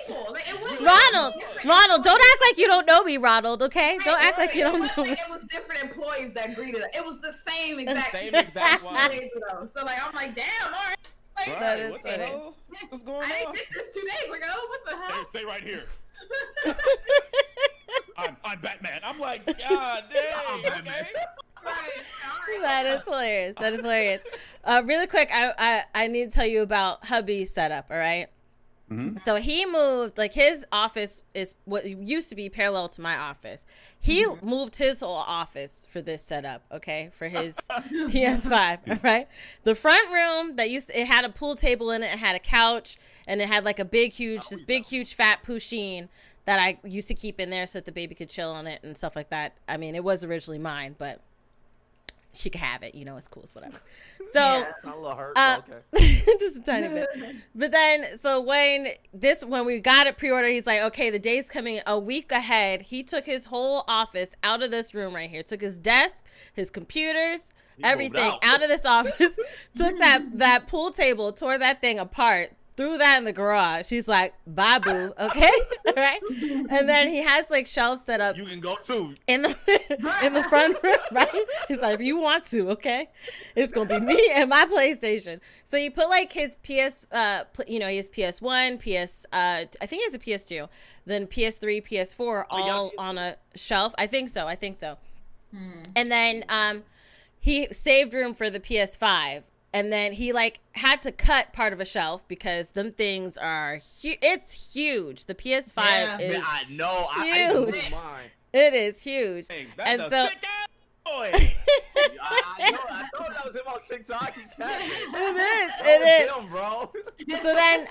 people. Like, it was Ronald, Ronald, don't act like you don't know me, Ronald. Okay, don't act like you don't know me. It was different employees that greeted us. It was the same exact one. days ago. So like, I'm like, damn, all right. Like, That is what funny. the hell? What's going on? I didn't get this 2 days ago. What the hell? Stay right here. I'm Batman. I'm like, God damn. Okay. That is hilarious. That is hilarious. Really quick, I need to tell you about hubby's setup. All right. Mm-hmm. So he moved, like his office is what used to be parallel to my office. He moved his whole office for this setup, okay, for his PS5, all right? The front room it had a pool table in it, it had a couch, and it had like a big, huge fat Pusheen that I used to keep in there so that the baby could chill on it and stuff like that. I mean, it was originally mine, but she could have it, it's cool, it's whatever. So okay. Just a tiny bit. But then so when we got it pre-order, he's like, okay, the day's coming a week ahead. He took his whole office out of this room right here, took his desk, his computers, everything out of this office, took that pool table, tore that thing apart, threw that in the garage. She's like, bye boo, okay? All right. And then he has like shelves set up. You can go too. In the front room, right? He's like, if you want to, okay? It's gonna be me and my PlayStation. So you put like his he has PS1, I think he has a PS2, then PS3, PS4, all on a shelf. I think so. And then he saved room for the PS5. And then he like had to cut part of a shelf because them things are it's huge. The PS5 is I know. huge. It is huge. Hey, and so boy. I told you I was him on TikTok. It is. Him, bro. So then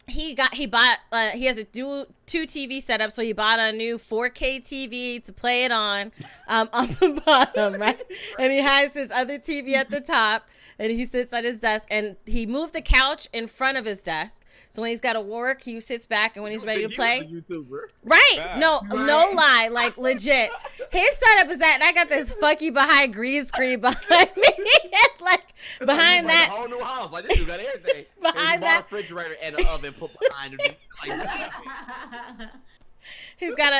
he has a two TV setup, so he bought a new 4K TV to play it on the bottom, right? And he has his other TV at the top, and he sits at his desk, and he moved the couch in front of his desk. So when he's got to work, he sits back, and when he's ready to play, right? Yeah. No lie, like legit. His setup is that, and I got this fucky behind green screen behind me, like behind that. A whole new house, like this dude got everything. Behind that refrigerator and an oven put behind him. He's got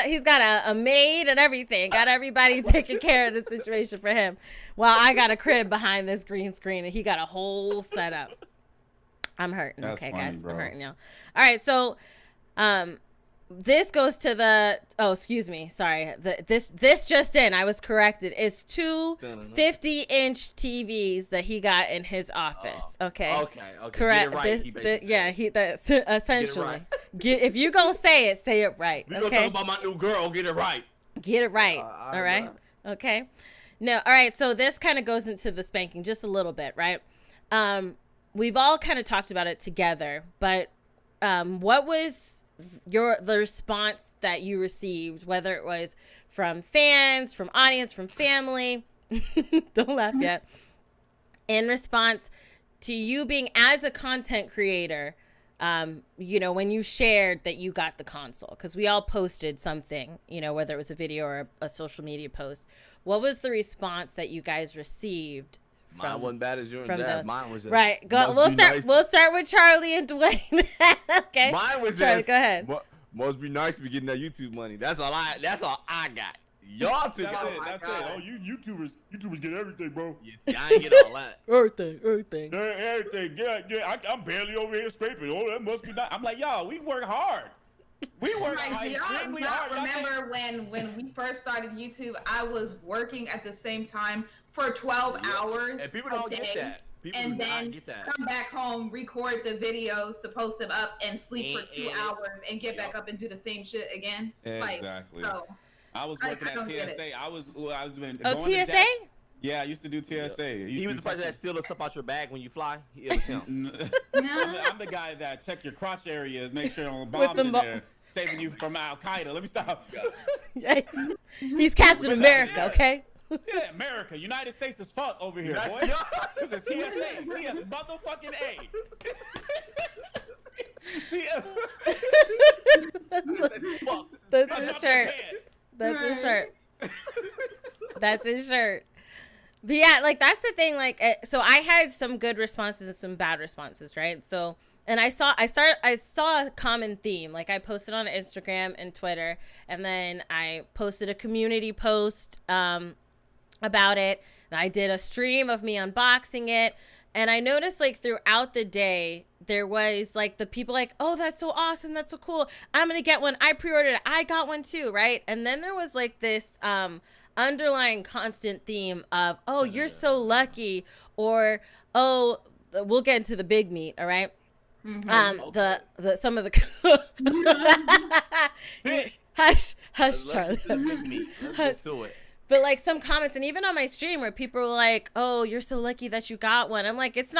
a maid and everything. Got everybody taking care of the situation for him. While I got a crib behind this green screen, and he got a whole setup. I'm hurting. That's okay, funny, guys, bro. I'm hurting y'all. All right, so this goes to the. Oh, excuse me. Sorry. This just in. I was corrected. It's two 50-inch TVs that he got in his office. Okay. Okay. Correct. That's essentially. If you gonna say it right. We gonna talk about my new girl. Get it right. Get it right. All right. Okay. No. All right. So this kind of goes into the spanking just a little bit, right? We've all kind of talked about it together, but what was the response that you received, whether it was from fans, from audience, from family? Don't laugh yet. In response to you being as a content creator, when you shared that you got the console, because we all posted something, whether it was a video or a social media post. What was the response that you guys received? Mine wasn't bad as yours and Jazz. Mine was just right. We'll start with Charlie and Dwayne. Okay. Mine was Charlie, just, go ahead. Must be nice to be getting that YouTube money. That's all I got. Y'all took That's it. Oh, you YouTubers get everything, bro. Yes, I ain't get all that. Everything. Everything. Yeah. I'm barely over here scraping. Oh, that must be nice. I'm like, y'all, we work hard. We work extremely hard. Remember when we first started YouTube, I was working at the same time for 12 hours. And people don't get that. And then come back home, record the videos to post them up, and sleep for 2 hours, and get back up and do the same shit again. Exactly. I was working at TSA. I was doing. Oh, TSA? Yeah, I used to do TSA. He was the person that steals stuff out your bag when you fly. It was him. I'm the guy that check your crotch areas, make sure no bombs in there, saving you from Al Qaeda. Let me stop. Yikes. He's Captain America, okay? Yeah, America, United States is fuck over here, boy. This is TSA, TS motherfucking A. That's his shirt. That's his shirt. That's his shirt. But yeah, like that's the thing. Like, so I had some good responses and some bad responses, right? So and I saw a common theme. Like I posted on Instagram and Twitter, and then I posted a community post about it. And I did a stream of me unboxing it, and I noticed like throughout the day there was like the people like, oh, that's so awesome, that's so cool, I'm gonna get one, I pre-ordered it, I got one too, right? And then there was like this underlying constant theme of, oh, you're so lucky, or oh, we'll get into the big meat, all right? The some of the hush Charlie. Let's get to it. But like some comments, and even on my stream where people were like, oh, you're so lucky that you got one. I'm like, this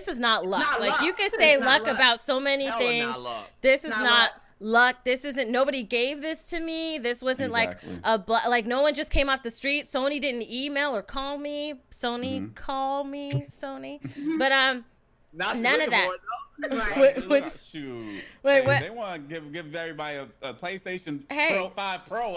is not luck. Not like luck. You can say luck about so many things. This is not luck. This isn't, nobody gave this to me. This wasn't like like no one just came off the street. Sony didn't email or call me. Call me, Sony. But none of that. Wait, they want to give everybody a PlayStation 5 Pro.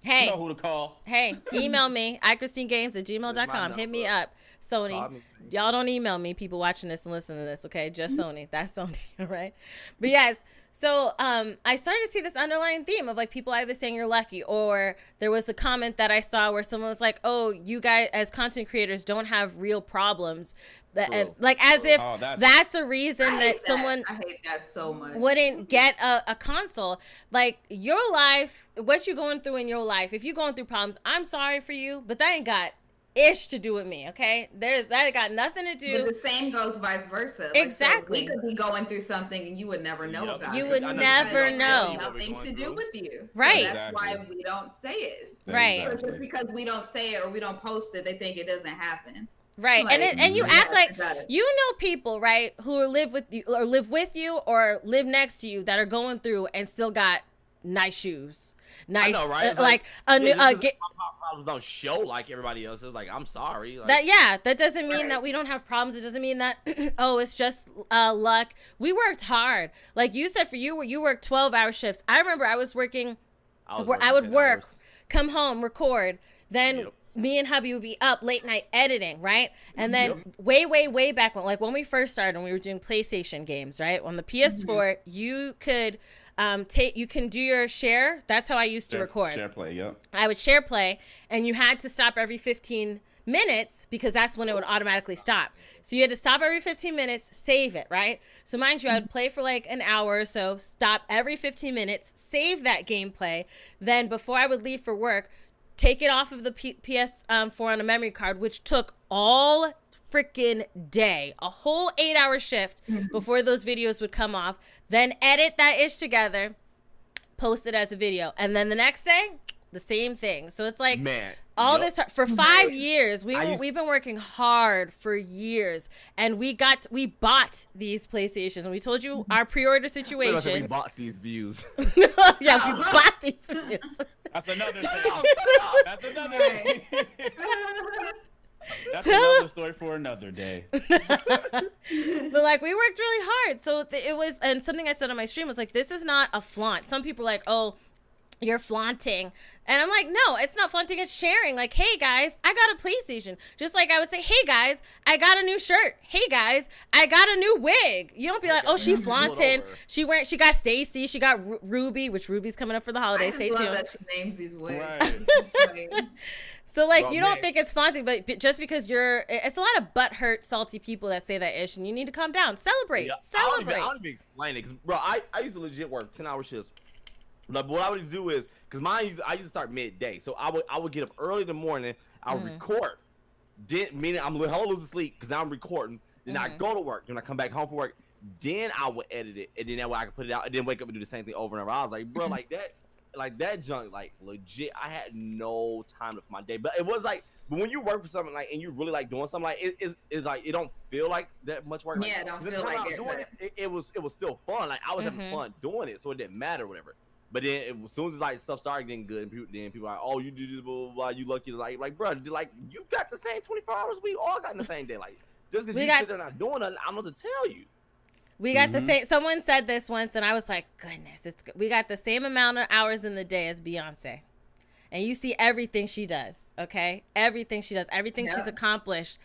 Hey, you know who to call. Hey, email me, iChristineGames@gmail.com. Hit me up, Sony. Y'all don't email me, people watching this and listening to this, okay? Just Sony. That's Sony, all right? But yes, so I started to see this underlying theme of like people either saying you're lucky, or there was a comment that I saw where someone was like, oh, you guys as content creators don't have real problems. Like as if that's a reason that someone, I hate that so much, wouldn't get a console. Like your life, what you going through in your life, if you're going through problems, I'm sorry for you, but that ain't got ish to do with me, okay? That got nothing to do. But the same goes vice versa. Exactly. So we could be going through something and you would never know about it. You would never know. Nothing to do with you. Right. So that's why we don't say it. Right. So just because we don't say it or we don't post it, they think it doesn't happen. Right. Like, and you act like you know people, right, who live with you or live next to you that are going through and still got nice shoes. Nice, I know, right? Like a new problems don't show like everybody else's. Like, I'm sorry. Like, that doesn't mean that we don't have problems. It doesn't mean that oh, it's just luck. We worked hard. Like you said, for you worked 12-hour shifts. I remember I was working. I would work, come home, record, then me and hubby would be up late night editing, right? And then way back when we first started, when we were doing PlayStation games, right? On the PS4, you could you can do your share. That's how I used to record. Share play, yep. I would share play, and you had to stop every 15 minutes because that's when it would automatically stop. So you had to stop every 15 minutes, save it, right? So mind you, I would play for like an hour or so, stop every 15 minutes, save that gameplay. Then before I would leave for work, take it off of the PS4 on a memory card, which took all freaking day, a whole 8-hour shift before those videos would come off, then edit that ish together, post it as a video, and then the next day the same thing. So it's like, man, all this for 5 years we've been working hard for years, and we bought these PlayStations, and we told you our pre-order situation. We bought these views. Yeah, we bought these views. That's another thing. That's another thing. That's another story for another day. But like, we worked really hard. So it was, and something I said on my stream was like, this is not a flaunt. Some people are like, oh, you're flaunting. And I'm like, no, it's not flaunting, it's sharing. Like, hey guys, I got a PlayStation. Just like I would say, hey guys, I got a new shirt. Hey guys, I got a new wig. You don't be like, oh, she flaunting. She got Stacy, she got Ruby, which Ruby's coming up for the holidays. Stay tuned. I just love that she names these wigs. Right. So like, you don't think it's flaunting, but just because it's a lot of butthurt, salty people that say that ish, and you need to calm down. Celebrate. Celebrate. I don't even explain it, because bro, I used to legit work 10-hour shifts. Like, what I would do is, because I used to start midday, so I would get up early in the morning, I would record, meaning I'm losing sleep because now I'm recording, then I go to work, then I come back home from work, then I would edit it, and then that way I could put it out, and then wake up and do the same thing over and over. I was like, bro, like that junk, like legit, I had no time for my day. But it was like, but when you work for something like, and you really like doing something, like it's like, it don't feel like that much work. Yeah, like, don't feel like it. It was still fun. Like, I was having fun doing it, so it didn't matter, whatever. But then as soon as like stuff started getting good, and people are like, oh, you do this, blah, blah, blah, you lucky. Like, bro, like, you got the same 24 hours we all got in the same day. Like, just because you sit there not doing nothing, I'm not to tell you. We got the same. Someone said this once, and I was like, goodness, we got the same amount of hours in the day as Beyonce. And you see everything she does, okay? Everything she does, everything she's accomplished.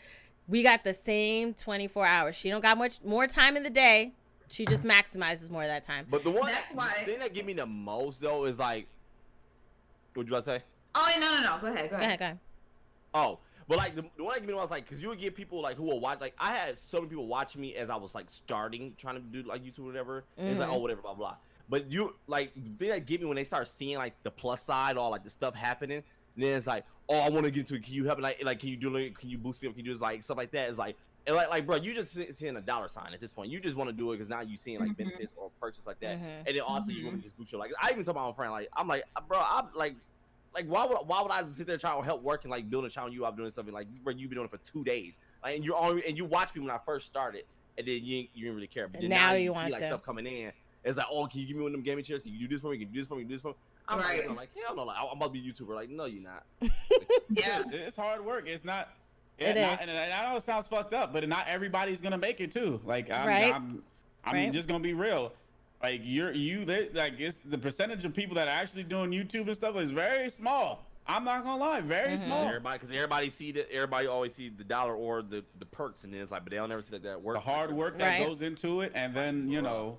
We got the same 24 hours. She don't got much more time in the day She just maximizes more of that time. But the thing that give me the most though is like, what you about to say? Oh no. Go ahead. Oh, but like the one that give me was like, cause you would get people like who will watch. Like I had so many people watching me as I was like starting, trying to do like YouTube or whatever. And it's like, oh, whatever, blah blah. But you like the thing that get me when they start seeing like the plus side, all like the stuff happening. And then it's like, oh, I want to get into it. Can you help me? Like, can you do it? Can you boost me up? Can you do this? Like stuff like that. It's like, bro, you just seeing a dollar sign at this point. You just want to do it because now you seeing like benefits or purchase like that. And then also you want to just boost your like. I even told my own friend like, I'm like, bro, I'm like why would I sit there trying to help work and like build a channel? You up doing something like, bro, you've been doing it for 2 days, like, and you watch me when I first started, and then you didn't really care. But then now you want see like stuff coming in. It's like, oh, can you give me one of them gaming chairs? Can you do this for me? Can you do this for me? Can you do this for me? I'm like, hell no, like I'm about to be a YouTuber. Like, no, you're not. Yeah, it's hard work. It's not. It is. And I know it sounds fucked up, but not everybody's gonna make it too. Like, I'm just gonna be real. Like it's the percentage of people that are actually doing YouTube and stuff is very small. I'm not gonna lie, very small. Everybody always see the dollar or the perks, and then it's like, but they don't ever see that work. The hard work that goes into it, and then you know,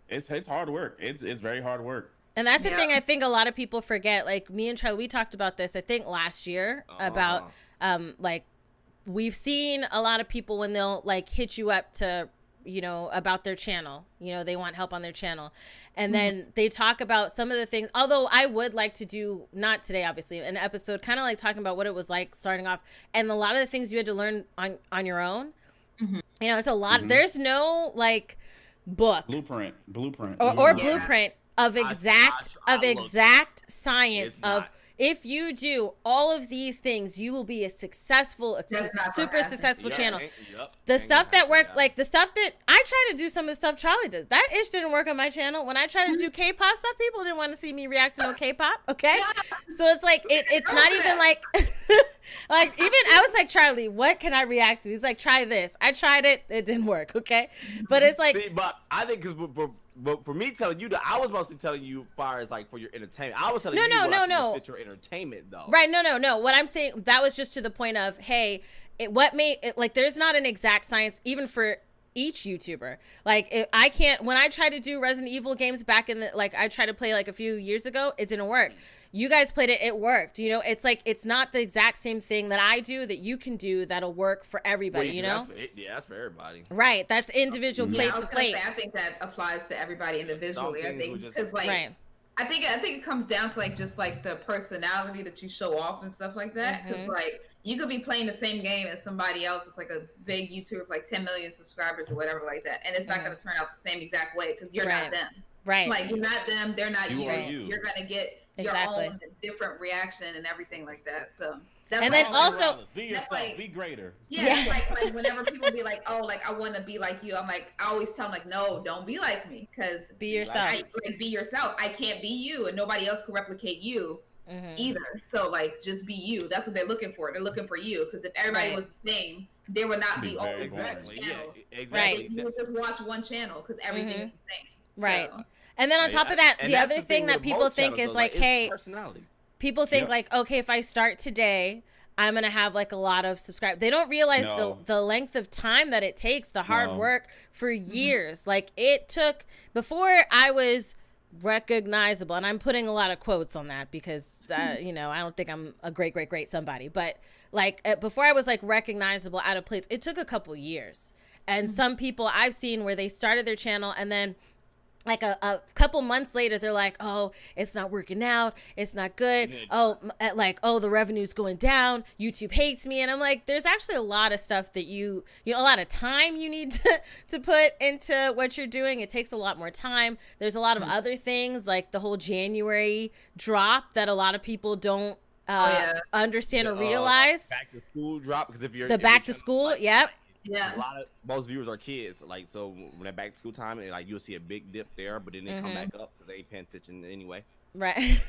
it's hard work. It's very hard work. And that's the thing I think a lot of people forget. Like me and Charlie, we talked about this, I think last year, about like we've seen a lot of people when they'll like hit you up to, about their channel, they want help on their channel. And then they talk about some of the things, although I would like to do, not today, obviously, an episode kind of like talking about what it was like starting off and a lot of the things you had to learn on your own. It's a lot. There's no like book blueprint or blueprint of exact science of if you do all of these things, you will be a successful, super successful channel. The stuff that works, like the stuff that I try to do, some of the stuff Charlie does. That ish didn't work on my channel. When I tried to do K-pop stuff, people didn't want to see me react to no K-pop. Okay, so it's like it's not even like like even I was like, Charlie, what can I react to? He's like, try this. I tried it. It didn't work. Okay, but it's like, but I think because but for me telling you that, I was mostly telling you far as like for your entertainment. I was telling you what fit your entertainment though. Right, no. What I'm saying, that was just to the point of, hey, like there's not an exact science even for each YouTuber. Like I can't, when I tried to do Resident Evil games back in the, like I tried to play like a few years ago, it didn't work. You guys played it, it worked. It's like, it's not the exact same thing that I do that you can do that'll work for everybody, that's for everybody. Right, that's individual plate to plate. I think that applies to everybody individually. I think because like I think it comes down to like just like the personality that you show off and stuff like that. Because like you could be playing the same game as somebody else. It's like a big YouTuber with like 10 million subscribers or whatever like that, and it's not going to turn out the same exact way because you're not them. Right. Like you're not them. They're not you. You're going to get your own different reaction and everything like that. So. And then also be yourself, like, be greater. Yeah, like whenever people be like, oh, like I want to be like you, I'm like, I always tell them like, no, don't be like me, because be yourself. Be yourself. I can't be you, and nobody else can replicate you either. So like, just be you. That's what they're looking for. They're looking for you, because if everybody was the same, there would not be always one channel. Exactly. You would just watch one channel because everything is the same. Right. So. And then on top of that, the other thing that people think is like, hey, people think like, okay, if I start today, I'm going to have like a lot of subscribers. They don't realize the length of time that it takes, the hard work for years. Like it took, before I was recognizable, and I'm putting a lot of quotes on that because, I don't think I'm a great somebody, but like before I was like recognizable out of place, it took a couple years. And some people I've seen where they started their channel and then like a couple months later, they're like, oh, it's not working out. It's not good. Oh, the revenue's going down. YouTube hates me. And I'm like, there's actually a lot of stuff that a lot of time you need to put into what you're doing. It takes a lot more time. There's a lot of other things like the whole January drop that a lot of people don't understand or realize. Back to school drop, because if you're back to school, yep. Yeah, most viewers are kids. Like, so when they're back to school time, and like you'll see a big dip there, but then they come back up because they ain't paying attention anyway. Right.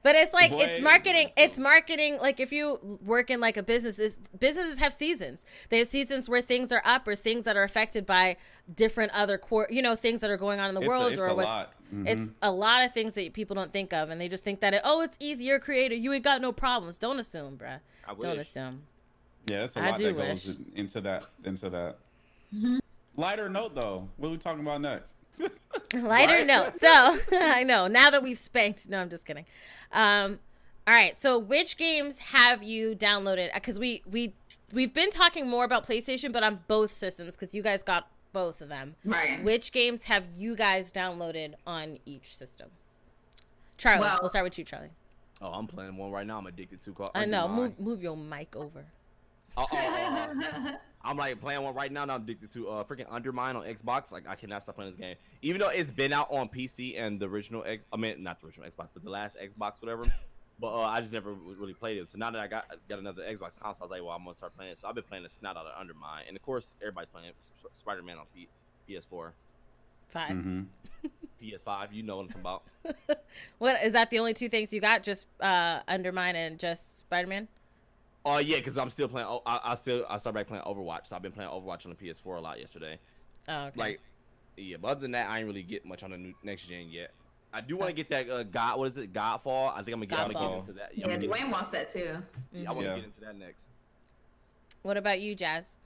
But it's like it's marketing. It's marketing. Like if you work in like a business, businesses have seasons. They have seasons where things are up or things that are affected by different other things that are going on in the world or what's. It's a lot of things that people don't think of, and they just think that it's easy. You're a creator. You ain't got no problems. Don't assume, bruh. Don't assume. Yeah, that's a lot that goes into that. Lighter note though. What are we talking about next? Lighter note. So I know now that we've spanked. No, I'm just kidding. All right. So which games have you downloaded? Because we've been talking more about PlayStation, but on both systems because you guys got both of them. Right. Which games have you guys downloaded on each system? Charlie, we'll start with you, Charlie. Oh, I'm playing one right now. I'm addicted to. I know. Move your mic over. I'm like playing one right now. And I'm addicted to freaking Undermine on Xbox. Like I cannot stop playing this game, even though it's been out on PC and the original not the original Xbox, but the last Xbox, whatever. But I just never really played it. So now that I got another Xbox console, I was like, well, I'm gonna start playing it. So I've been playing the snot out of Undermine, and of course, everybody's playing Spider-Man on PS4. 5. Mm-hmm. PS5, you know what I'm about. What is that? The only two things you got? Just Undermine and just Spider-Man? Oh yeah, because I'm still playing. I started back playing Overwatch. So I've been playing Overwatch on the PS4 a lot yesterday. Oh, okay. Like, yeah, but other than that, I ain't really get much on the next gen yet. I do want to get that God. What is it? Godfall. I think I'm gonna get into that. Yeah, Dwayne wants that too. Yeah, I want to get into that next. What about you, Jazz?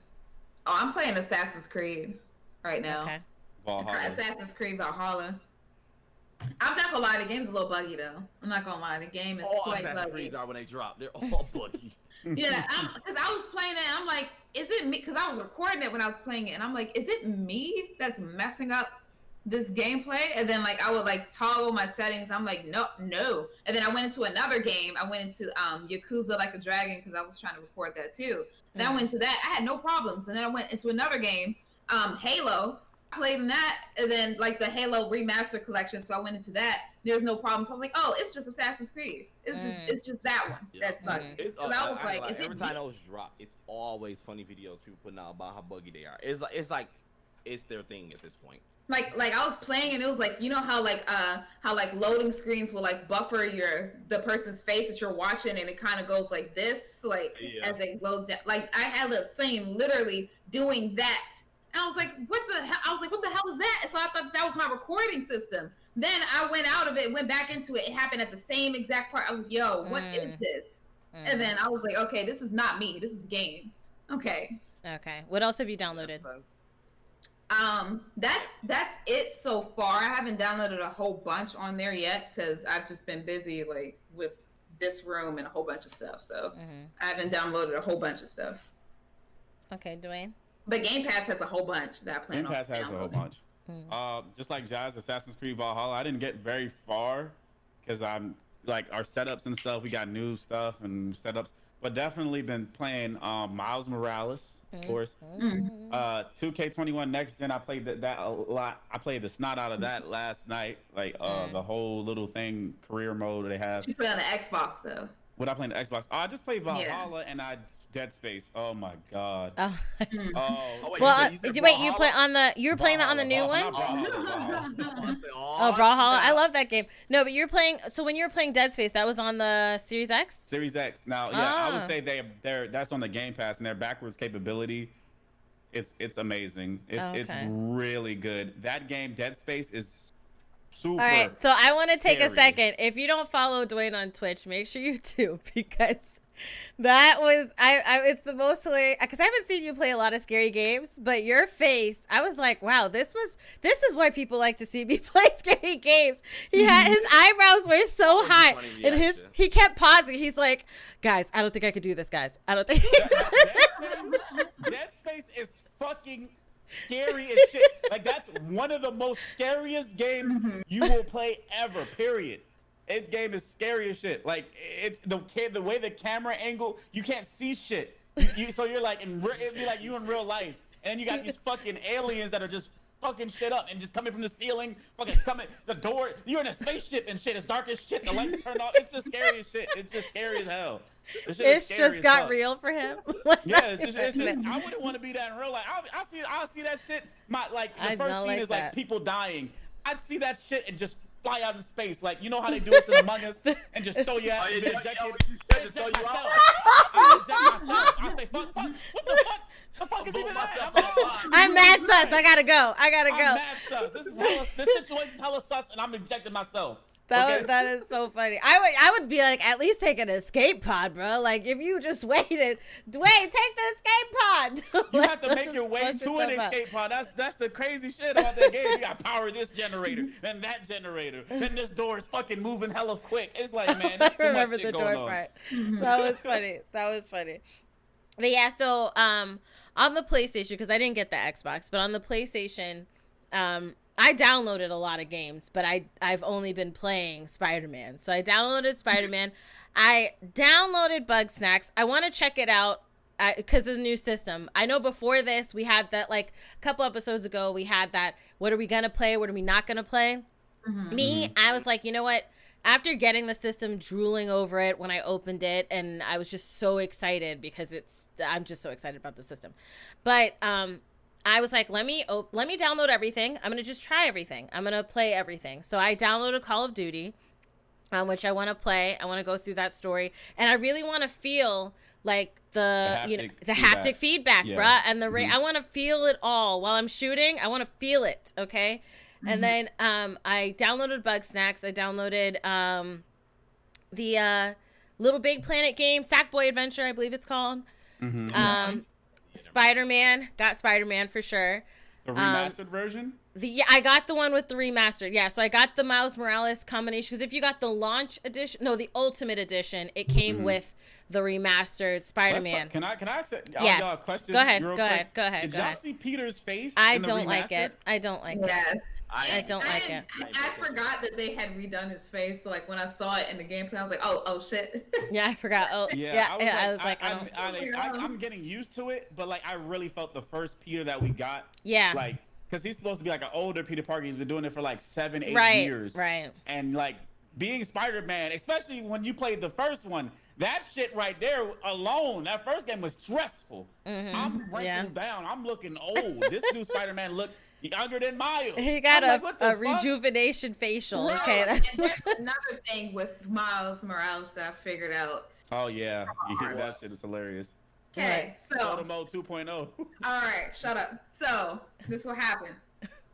Oh, I'm playing Assassin's Creed right now. Okay. Valhalla. Assassin's Creed Valhalla. I'm not gonna lie, the game's a little buggy though. I'm not gonna lie, the game is quite Assassin's buggy. Creed are when they drop. They're all buggy. Yeah, because I was playing it, I'm like, is it me? Because I was recording it when I was playing it, and I'm like, is it me that's messing up this gameplay? And then like I would like toggle my settings. I'm like, no. And then I went into another game. I went into Yakuza Like a Dragon because I was trying to record that too. Then I went into that. I had no problems. And then I went into another game, Halo. I played in that, and then like the Halo Remaster Collection. So I went into that. There's no problems. So I was like, oh, it's just Assassin's Creed. It's just that one. Yeah. That's buggy. I was like, every time those drop, it's always funny videos people putting out about how buggy they are. It's like it's their thing at this point. Like I was playing and it was like, you know how loading screens will like buffer the person's face that you're watching, and it kind of goes like this, like as it loads down. Like I had the same literally doing that. And I was like, what the hell is that? So I thought that was my recording system. Then I went out of it, went back into it. It happened at the same exact part. I was like, yo, what is this? And then I was like, okay, this is not me. This is the game. Okay. What else have you downloaded? That's it so far. I haven't downloaded a whole bunch on there yet because I've just been busy like with this room and a whole bunch of stuff. So I haven't downloaded a whole bunch of stuff. Okay, Dwayne. But Game Pass has a whole bunch that I plan on. Game Pass has a whole bunch. Just like Jazz, Assassin's Creed Valhalla, I didn't get very far because I'm like our setups and stuff. We got new stuff and setups, but definitely been playing Miles Morales, of course. 2K21 Next Gen. I played that a lot. I played the snot out of that last night. Like the whole little thing, career mode they have. You play on the Xbox though. What I play on the Xbox? I just played Valhalla and Dead Space. Oh my god. Oh. Well, you play on the? You were playing that on the new one? Brawlhalla. I love that game. No, but you're playing. So when you were playing Dead Space, that was on the Series X. Series X. Now, I would say they're that's on the Game Pass, and their backwards capability, it's amazing. It's really good. That game, Dead Space, is super. All right, so I want to take scary. a second. If you don't follow Dwayne on Twitch, make sure you do, because that was it's the most hilarious, because I haven't seen you play a lot of scary games, but your face, I was like, wow, this is why people like to see me play scary games. He had his eyebrows were so high, and he kept pausing. He's like, guys, I don't think I could do this, guys. I don't think Dead Space is fucking scary as shit. Like that's one of the most scariest games you will play ever, period. This game is scary as shit. Like it's the way the camera angle, you can't see shit. So you're like it'd be like you in real life, and you got these fucking aliens that are just fucking shit up and just coming from the ceiling, fucking coming the door. You're in a spaceship and shit. It's dark as shit. The lights turned off. It's just scary as shit. It's just scary as hell. It's just got real for him. Yeah, it's just I wouldn't want to be that in real life. I'll see that shit. The first scene is like people dying. I'd see that shit and just fly out in space, like you know how they do it in Among Us, and just throw you out and eject myself. I say, fuck, what the fuck? The fuck is even that? I'm mad sus. I gotta go. I'm mad sus. This situation is hella sus, and I'm ejecting myself. That is so funny. I would be like, at least take an escape pod, bro. Like, if you just waited, Dwayne, take the escape pod. You have to make your way to an escape pod. That's the crazy shit about that game. You got to power this generator, then that generator, then this door is fucking moving hella quick. It's like, man, there's too much shit going on. Part. That was funny. But yeah, so on the PlayStation, because I didn't get the Xbox, but on the PlayStation, I downloaded a lot of games, but I've only been playing Spider-Man. So I downloaded Spider-Man. I downloaded Bugsnax. I want to check it out because it's a new system. I know before this, we had that, like, a couple episodes ago, we had that, what are we going to play? What are we not going to play? Me, I was like, you know what? After getting the system, drooling over it when I opened it, and I was just so excited because I'm just so excited about the system. But I was like, let me download everything. I'm gonna just try everything. I'm gonna play everything. So I downloaded Call of Duty, which I want to play. I want to go through that story, and I really want to feel like the haptic feedback, bruh, and I want to feel it all while I'm shooting. I want to feel it, okay. And then I downloaded Bugsnax. I downloaded the Little Big Planet game, Sackboy Adventure, I believe it's called. Spider-Man. Got Spider-Man for sure. The remastered version? I got the one with the remastered. Yeah, so I got the Miles Morales combination. Because if you got the launch edition, no, the Ultimate Edition, it came with the remastered Spider-Man. Can I ask yes. a question? Go ahead. Did y'all see Peter's face? I don't like it. I don't like it. I don't like it. I forgot that they had redone his face. So like when I saw it in the gameplay, I was like, oh shit. Yeah, I forgot. Oh yeah. I was like, I'm getting used to it, but like I really felt the first Peter that we got. Yeah. Like, because he's supposed to be like an older Peter Parker. He's been doing it for like 7-8 years. Right. And like being Spider-Man, especially when you played the first one, that shit right there alone, that first game was stressful. I'm breaking down. I'm looking old. This new Spider-Man looked younger than Miles. He got a rejuvenation facial. Right. Okay. And there's another thing with Miles Morales that I figured out. Oh yeah, that shit is hilarious. Okay, so Photo mode 2.0. All right, shut up. So this will happen.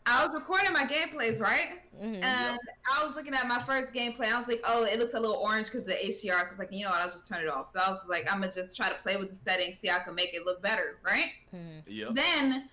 I was recording my gameplays, right? And I was looking at my first gameplay. I was like, oh, it looks a little orange because of the HDR. So I was like, you know what? I'll just turn it off. So I was like, I'm gonna just try to play with the settings, see how I can make it look better, right? Then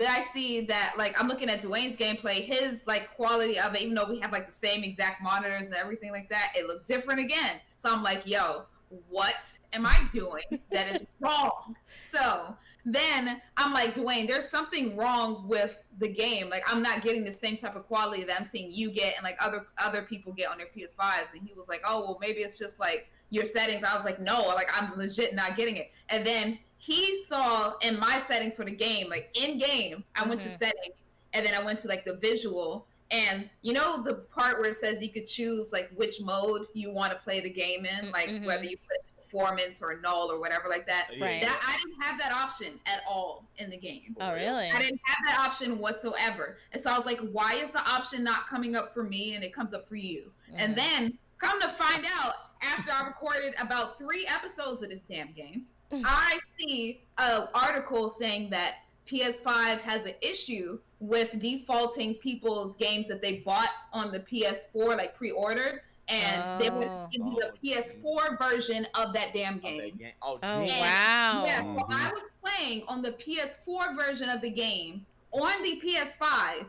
I see that, like, I'm looking at Dwayne's gameplay, his like quality of it, even though we have like the same exact monitors and everything like that, it looked different again. So I'm like, yo, what am I doing that is wrong? So then I'm like, Dwayne, there's something wrong with the game. Like, I'm not getting the same type of quality that I'm seeing you get and like other people get on their PS5s. And he was like, oh, well, maybe it's just like your settings. I was like, no, like I'm legit not getting it. And then he saw in my settings for the game, like in game, I went to settings and then I went to like the visual. And you know the part where it says you could choose like which mode you want to play the game in, like whether you put performance or null or whatever like that. Right. That I didn't have that option at all in the game. Oh, really? I didn't have that option whatsoever. And so I was like, why is the option not coming up for me and it comes up for you? And then come to find out, after I recorded about 3 episodes of this damn game, I see an article saying that PS5 has an issue with defaulting people's games that they bought on the PS4, like pre-ordered, and they would give you the PS4 version of that damn game. Oh, wow. Yeah, so I was playing on the PS4 version of the game on the PS5,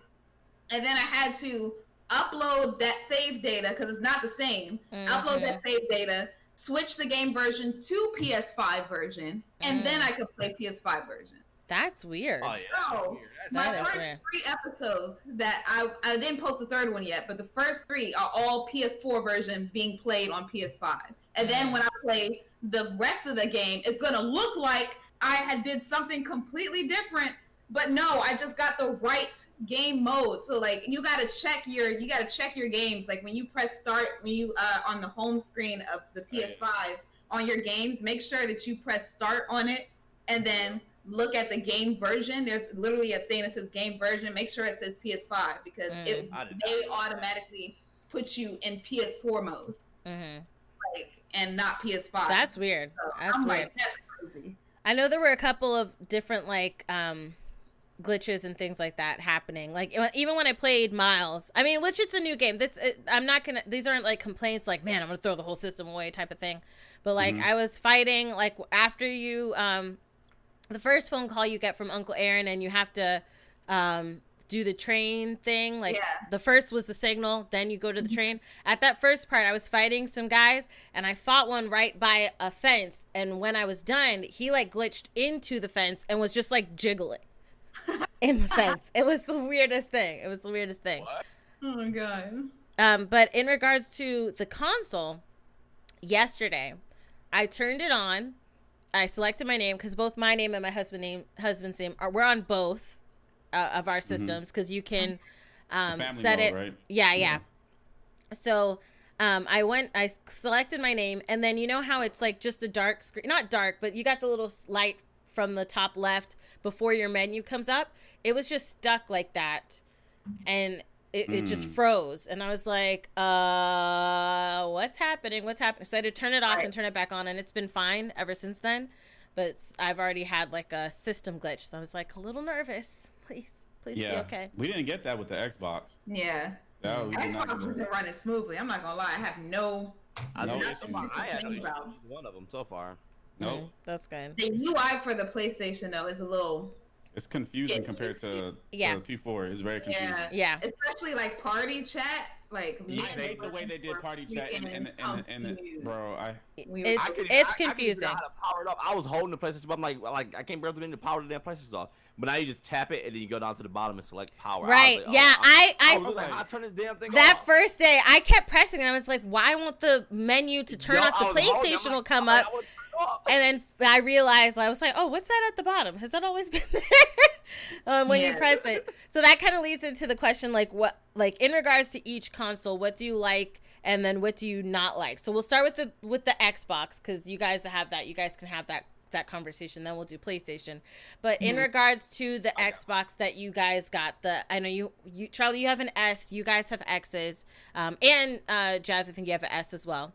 and then I had to upload that save data, because it's not the same, upload that save data, switch the game version to PS5 version, and then I could play PS5 version. That's weird. Oh, yeah. So, my first 3 episodes that I didn't post the 3rd one yet, but the first 3 are all PS4 version being played on PS5. And then when I play the rest of the game, it's going to look like I did something completely different. But no, I just got the right game mode. So like you gotta check your games. Like when you press start, when you on the home screen of the PS5 on your games, make sure that you press start on it and then look at the game version. There's literally a thing that says game version. Make sure it says PS5 because they automatically put you in PS4 mode, like, and not PS5. That's weird. So that's weird. Like, that's crazy. I know there were a couple of different like glitches and things like that happening. Like even when I played Miles, I mean, which it's a new game. I'm not gonna. These aren't like complaints like, man, I'm gonna throw the whole system away type of thing. But like I was fighting like after you the first phone call you get from Uncle Aaron and you have to do the train thing. Like the first was the signal, then you go to the train. At that first part, I was fighting some guys and I fought one right by a fence. And when I was done, he like glitched into the fence and was just like jiggling in the fence. It was the weirdest thing. What? Oh my God. But in regards to the console, yesterday, I turned it on. I selected my name because both my name and my husband's name we're on both of our systems because you can set it. Right? Yeah. So I selected my name, and then you know how it's like just the dark screen, not dark, but you got the little light from the top left before your menu comes up. It was just stuck like that, and it just froze, and I was like, what's happening? So I had to turn it off and turn it back on, and it's been fine ever since then. But I've already had like a system glitch, so I was like a little nervous. Please be okay. We didn't get that with the Xbox. Yeah. No, Xbox has been running smoothly. I'm not gonna lie. I have I had no issue with one of them so far. Nope. That's good. The UI for the PlayStation though is a little. It's confusing compared to the P4. It's very confusing. Yeah. Especially like PartyChat. Like I hate the way they did PartyChat and bro, it's confusing. I how to power it up. I was holding the PlayStation, but I'm like I can't barely get to power the damn PlayStation off. But now you just tap it and then you go down to the bottom and select power. Right? I was like, how turn this damn thing that off? First day, I kept pressing and I was like, why won't the menu to turn off the PlayStation will come up? And then I realized, I was like, oh, what's that at the bottom? Has that always been there? When you press it. So that kind of leads into the question, like, what, like in regards to each console, what do you like? And then what do you not like? So we'll start with the Xbox, because you guys have that. You guys can have that conversation. Then we'll do PlayStation. But in regards to the Xbox that you guys got, I know you Charlie, you have an S. You guys have X's. And Jazz, I think you have an S as well.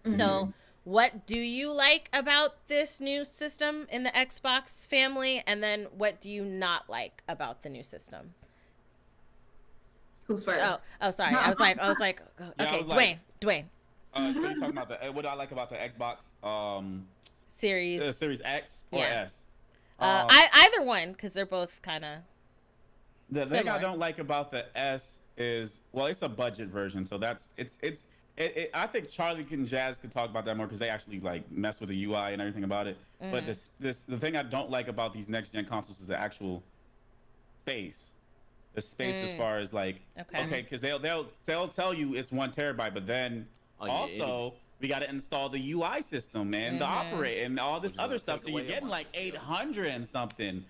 So what do you like about this new system in the Xbox family? And then what do you not like about the new system? Who's first? Oh, sorry. I was like, okay, Dwayne. So you're talking about what do I like about the Xbox Series X or S? Either one, because they're both kind of the thing I don't like about the S is, well, it's a budget version, so that's I think Charlie and Jazz could talk about that more because they actually like mess with the UI and everything about it. But the thing I don't like about these next gen consoles is the actual space. The space as far as like because they'll tell you it's 1 terabyte, but then we got to install the UI system and the operate and all this other stuff. So you're getting like 800 and something.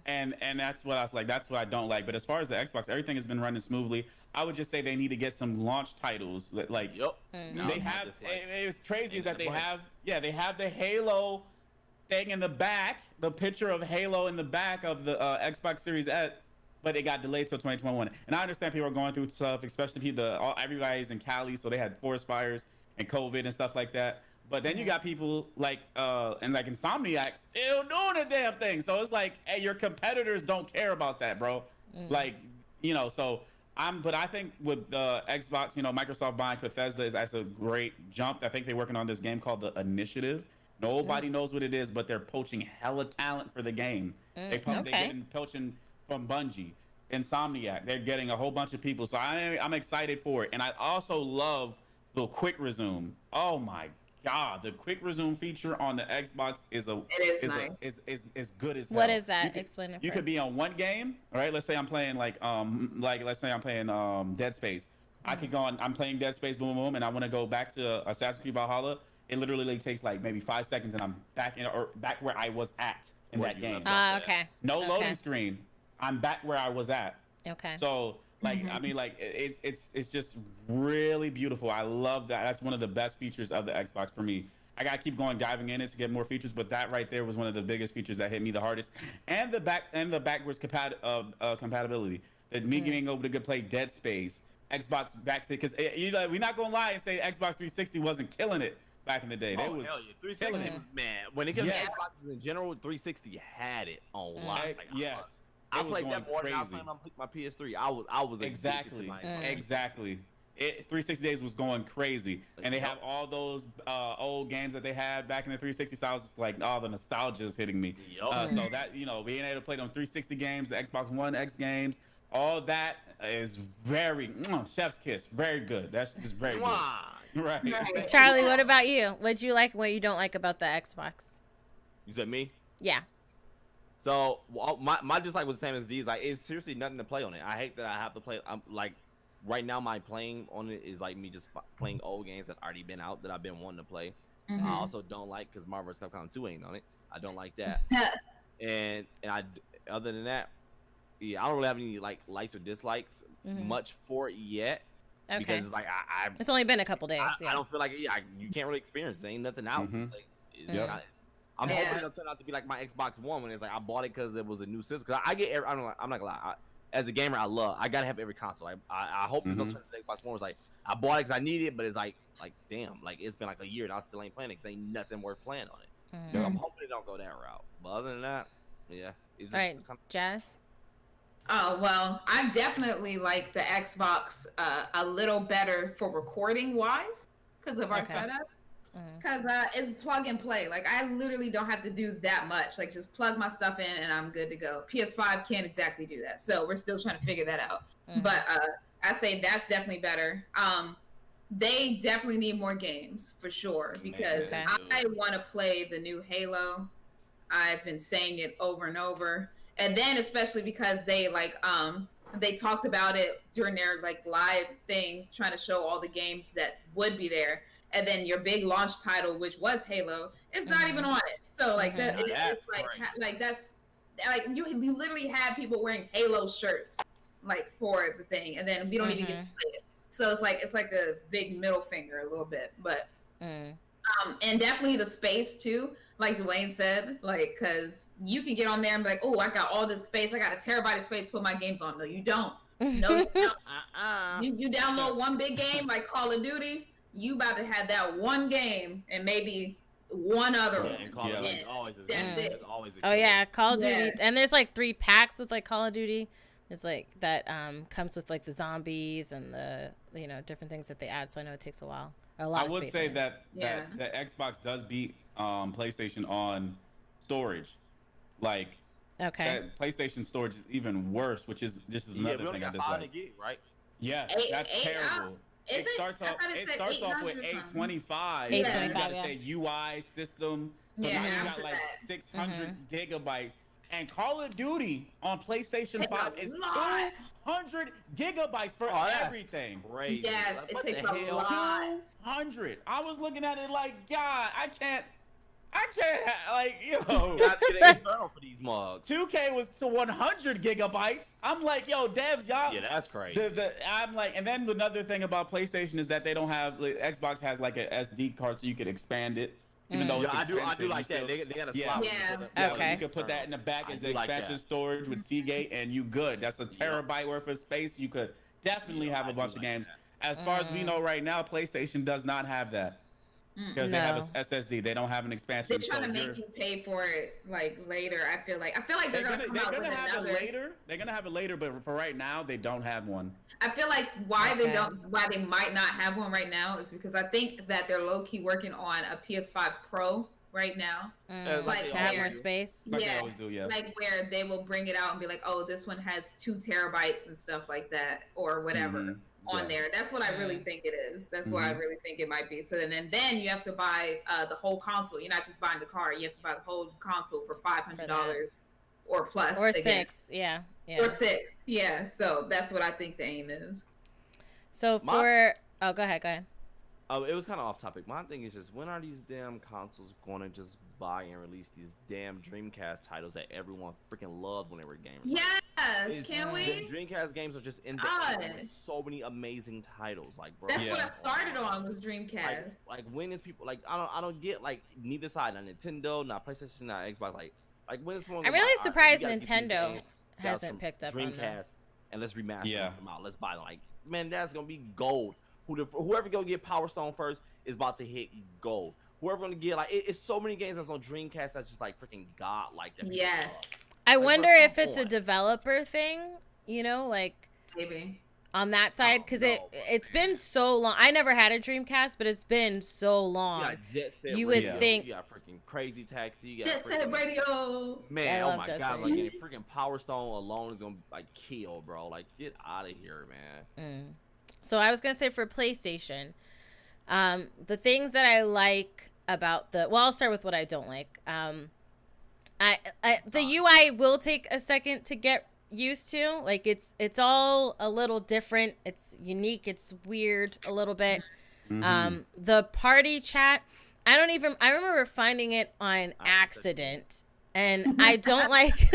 And that's what I was like. That's what I don't like. But as far as the Xbox, everything has been running smoothly. I would just say they need to get some launch titles. Like they have. It's crazy is that they have the Halo thing in the back, the picture of Halo in the back of the Xbox Series S. But it got delayed till 2021. And I understand people are going through stuff, especially everybody's in Cali, so they had forest fires and COVID and stuff like that. But then you got people like Insomniac still doing the damn thing. So it's like, hey, your competitors don't care about that, bro. Like, so but I think with the Xbox, Microsoft buying Bethesda that's a great jump. I think they're working on this game called The Initiative. Nobody knows what it is, but they're poaching hella talent for the game. They're getting poaching from Bungie, Insomniac. They're getting a whole bunch of people. So I'm excited for it. And I also love the quick resume. Oh my God, the quick resume feature on the Xbox is good as hell. What is that? Explain it. You could be on one game, all right? Let's say I'm playing let's say I'm playing Dead Space. I could go on. I'm playing Dead Space, boom, boom, and I want to go back to Assassin's Creed Valhalla. It literally takes like maybe 5 seconds, and I'm back back where I was at in that game. Okay. No loading screen. I'm back where I was at. Okay. So I mean, like it's just really beautiful. I love that. That's one of the best features of the Xbox for me. I gotta keep diving in it to get more features, but that right there was one of the biggest features that hit me the hardest. And the backwards compatibility. That me being able to play Dead Space, Xbox back to, because we're not gonna lie and say Xbox 360 wasn't killing it back in the day. Hell yeah, 360 was, man. When it comes to Xboxes in general, 360 had it on lock. Yes. I played that more than I was playing on my PS3. I was exactly. 360 days was going crazy, and they have all those old games that they had back in the 360. So I was just like, all the nostalgia is hitting me. So that being able to play them 360 games, the Xbox One X games, all that is very chef's kiss, very good. That's just very good. Right. Charlie, what about you? What do you like? What you don't like about the Xbox? You said me? Yeah. So my dislike was the same as D's. Like, it's seriously nothing to play on it. I hate that I have to play. Like, right now my playing on it is like me just playing old games that already been out that I've been wanting to play. I also don't like because Marvel vs. Capcom 2 ain't on it. I don't like that. and I other than that, I don't really have any like likes or dislikes much for it yet. Okay. Because it's like it's only been a couple days. I don't feel like you can't really experience it. There ain't nothing out. It's like, I'm hoping it'll turn out to be like my Xbox One when it's like I bought it because it was a new system. Cause I get I'm not gonna lie. As a gamer, I gotta have every console. I hope this will turn to the Xbox One. It's like I bought it because I need it, but it's like damn, like it's been like a year and I still ain't playing it because ain't nothing worth playing on it. So I'm hoping it don't go that route. But other than that, yeah. It's just, all right, Jazz. Oh, well, I definitely like the Xbox a little better for recording wise because of our setup. Because it's plug and play. Like, I literally don't have to do that much. Like, just plug my stuff in and I'm good to go. PS5 can't exactly do that. So we're still trying to figure that out. But I say that's definitely better. They definitely need more games for sure because I want to play the new Halo. I've been saying it over and over. And then especially because they they talked about it during their like live thing, trying to show all the games that would be there. And then your big launch title, which was Halo, is not even on it. So like it's like that's like you literally had people wearing Halo shirts like for the thing, and then we don't even get to play it. So it's like a big middle finger a little bit, but and definitely the space too. Like Dwayne said, like, because you can get on there and be like, oh, I got all this space. I got a terabyte of space to put my games on. No, you don't. No, you don't. You download one big game like Call of Duty, you about to have that one game and maybe one other one. And Call of Duty always is. Call of Duty. And there's like 3 packs with like Call of Duty. It's like that comes with like the zombies and the different things that they add. So I know it takes a while. I would say that the Xbox does beat PlayStation on storage. Like, that PlayStation storage is even worse, which is another thing I dislike. Right? Yeah, that's terrible. It starts off with 825. You gotta say UI system. So now you got like 600 gigabytes. And Call of Duty on PlayStation 5 is 200 gigabytes for everything. Crazy. Yes, it takes a lot. 200. I was looking at it like, God, I can't, like, yo. You got to get external for these mugs. 2K was to 100 gigabytes. I'm like, yo, devs, y'all. Yeah, that's crazy. I'm like, and then another thing about PlayStation is that they don't have, Xbox has like an SD card so you could expand it. Even though it's expensive, I do like that. They got a slot. You can put that in the back as the expansion storage with Seagate, and you good. That's a terabyte worth of space. You could definitely have a bunch of games. As far as we know right now, PlayStation does not have that because they have an SSD. They don't have an expansion. They're trying to make you pay for it like later. I feel like they're gonna come out with another. They're gonna have it later, but for right now, they don't have one. I feel like why they might not have one right now is because I think that they're low key working on a PS5 Pro right now. Like to have more space. Like they always do, like where they will bring it out and be like, oh, this one has 2 terabytes and stuff like that or whatever on there. That's what I really think it is. That's what I really think it might be. So then you have to buy the whole console. You're not just buying the card. You have to buy the whole console for $500 or plus. Or again. 6, Or 6, So that's what I think the aim is. So go ahead. Oh, it was kind of off topic. My thing is just when are these damn consoles going to just buy and release these damn Dreamcast titles that everyone freaking loved when they were gamers? Yes, can we? The Dreamcast games are just in there. So many amazing titles, like bro. That's what I started on was Dreamcast. Like when is people like I don't get like neither side, not Nintendo, not PlayStation, not Xbox. Like when is someone? I'm really surprised Nintendo hasn't picked up on Dreamcast and let's remaster them out. Let's buy them. Like man, that's gonna be gold. Whoever gonna get Power Stone first is about to hit gold. Whoever gonna get it's so many games that's on Dreamcast that's just like freaking god like that. Yes. I wonder if it's a developer thing, like maybe on that side, because it's been so long. I never had a Dreamcast, but it's been so long. You got Jet Set you Radio, would think you got freaking Crazy Taxi, you Jet got Set Radio. Man, oh my god, like freaking Power Stone alone is gonna like kill, bro. Like, get out of here, man. So I was gonna say for PlayStation, the things that I like about I'll start with what I don't like. The UI will take a second to get used to. Like, it's all a little different. It's unique. It's weird a little bit. The party chat, I remember finding it on accident, and I don't like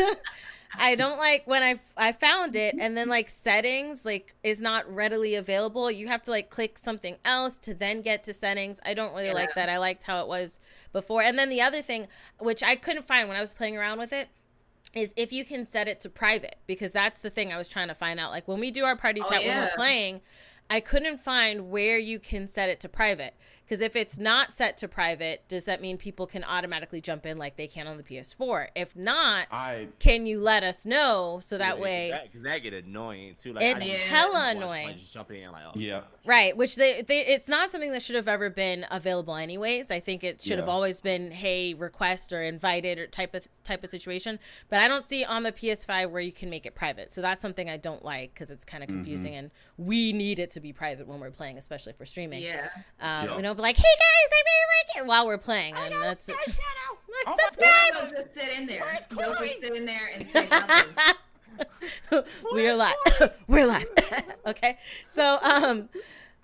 I don't like when I found it, and then like settings like is not readily available. You have to like click something else to then get to settings. I don't really like that. I liked how it was before. And then the other thing, which I couldn't find when I was playing around with it, is if you can set it to private, because that's the thing I was trying to find out. Like when we do our party chat when we're playing, I couldn't find where you can set it to private. Because if it's not set to private, does that mean people can automatically jump in like they can on the PS4? If not, can you let us know so that way? Because that get annoying too. Like, it's hella annoying. Just jump in like, right. Which it's not something that should have ever been available anyways. I think it should have always been, hey, request or invited or type of situation. But I don't see on the PS5 where you can make it private. So that's something I don't like, because it's kind of confusing, and we need it to be private when we're playing, especially for streaming. Like, hey guys, I really like it while we're playing, and that's shout out. Subscribe. Just sit in there. Don't just sit in there and say nothing. We're live. We're live. Okay, so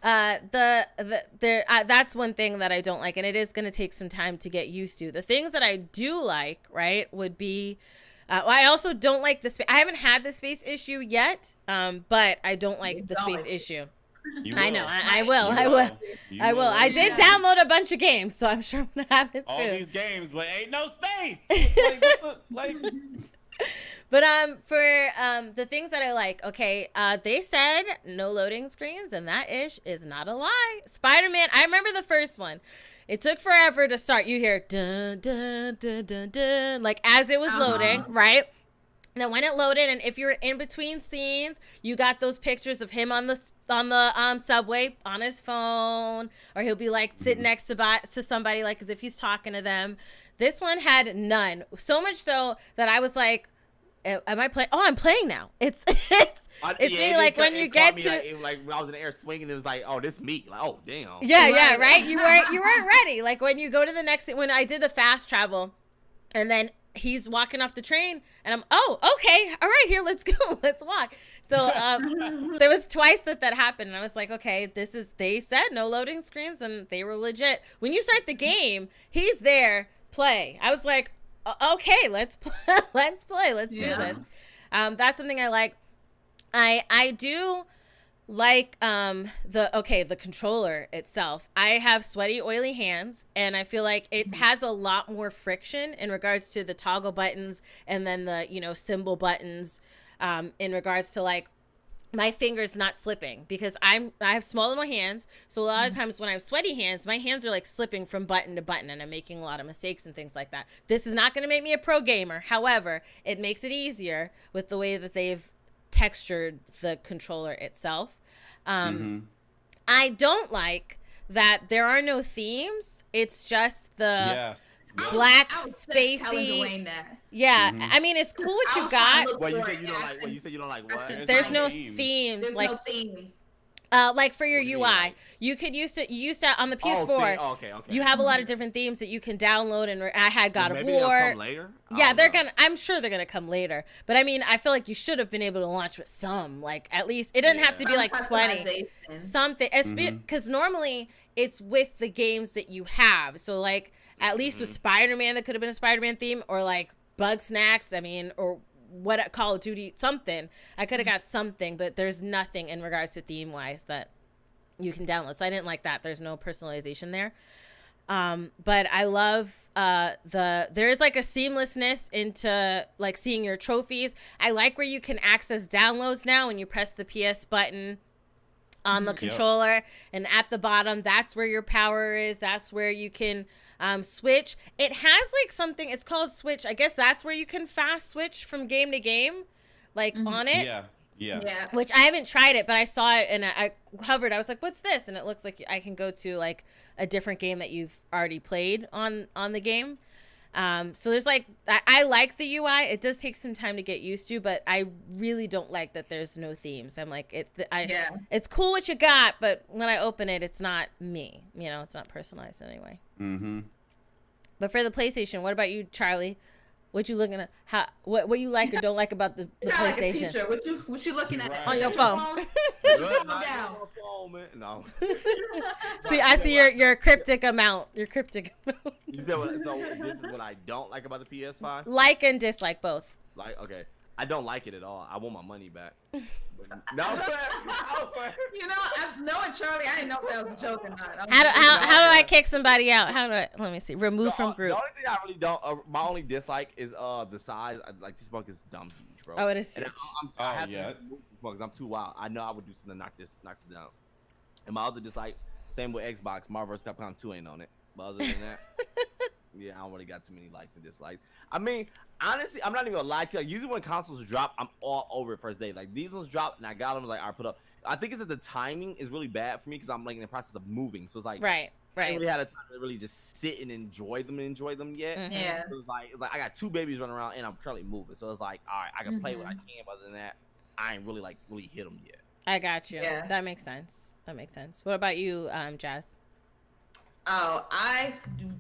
that's one thing that I don't like, and it is going to take some time to get used to. The things that I do like, right, would be. I also don't like the space. I haven't had the space issue yet, but I don't like the space issue. I know. I will. I did download a bunch of games, so I'm sure I'm gonna have it soon. All these games, but ain't no space. But for the things that I like, okay, they said no loading screens, and that is not a lie. Spider-Man, I remember the first one. It took forever to start. You hear dun dun dun dun dun, like as it was loading, right? And then when it loaded, and if you're in between scenes, you got those pictures of him on the subway on his phone, or he'll be like sitting next to somebody, like as if he's talking to them. This one had none. So much so that I was like, "Am I playing? Oh, I'm playing now." It's me. Like when you get to like when I was in the air swinging, it was like, "Oh, this me." Like, oh, damn. Yeah, right. You weren't ready. Like when you go to the next, when I did the fast travel, and then he's walking off the train, and I'm, oh, okay, all right, here, let's go, let's walk. So there was twice that happened, and I was like, okay, they said no loading screens, and they were legit. When you start the game, he's there, play. I was like, okay, let's play, let's do this. That's something I like. I do like the controller itself. I have sweaty, oily hands, and I feel like it has a lot more friction in regards to the toggle buttons, and then the symbol buttons, in regards to like my fingers not slipping, because I have small little hands, so a lot of times when I have sweaty hands, my hands are like slipping from button to button, and I'm making a lot of mistakes and things like that. This is not going to make me a pro gamer. However, it makes it easier with the way that they've textured the controller itself. I don't like that there are no themes. It's just the black spacey. I mean, it's cool what you got. What you said you don't like what? There's no themes. There's no themes. Like for your UI, you used to on the PS4. Okay. You have a lot of different themes that you can download, and I had God of War. They'll come later? I'm sure they're gonna come later. But I mean, I feel like you should have been able to launch with some. Like at least it doesn't have to be like 20 something. Because normally it's with the games that you have. So like at least with Spider-Man, that could have been a Spider-Man theme, or like Bug Snacks. I mean, or what, Call of Duty, something. I could have got something, but there's nothing in regards to theme wise that you can download. So I didn't like that. There's no personalization there. But I love there is like a seamlessness into like seeing your trophies. I like where you can access downloads now when you press the PS button on the controller, and at the bottom, that's where your power is. That's where you can Switch, it has like something, it's called Switch. I guess that's where you can fast switch from game to game, like on it. Yeah. Which I haven't tried it, but I saw it and I hovered. I was like, what's this? And it looks like I can go to like a different game that you've already played on the game. So there's like, I like the UI. It does take some time to get used to, but I really don't like that there's no themes. I'm like, it's cool what you got, but when I open it, it's not me. You know, it's not personalized anyway. Mm-hmm. But for the PlayStation, what about you, Charlie? What you looking at? What you like or don't like about the PlayStation? Like what you looking at on your phone? No. See, I see your cryptic amount. Your cryptic amount. You said so this is what I don't like about the PS5? Like and dislike both. Like, okay. I don't like it at all. I want my money back. No. You know, knowing Charlie, I didn't know if that was a joke or not. How do I kick somebody out? Let me see. Remove from group. The only thing I really don't, my only dislike is the size. Like, this mug is dumb huge, bro. Oh, it is huge. I have to move this mug because I'm too wild. I know I would do something to knock this down. And my other dislike, same with Xbox, Marvel vs. Capcom 2 ain't on it. But other than that, yeah, I don't really got too many likes and dislikes. I mean, honestly, I'm not even gonna lie to you. Like, usually when consoles drop, I'm all over it first day. Like, these ones drop, and I got them. Like, I put up. I think it's that the timing is really bad for me because I'm like in the process of moving. So it's like, right. I haven't really had a time to really just sit and enjoy them yet. Mm-hmm. Yeah. So it's like I got 2 babies running around and I'm currently moving. So it's like, all right, I can play what I can. But other than that, I ain't really hit them yet. I got you. Yeah. That makes sense. What about you, Jazz? Oh, I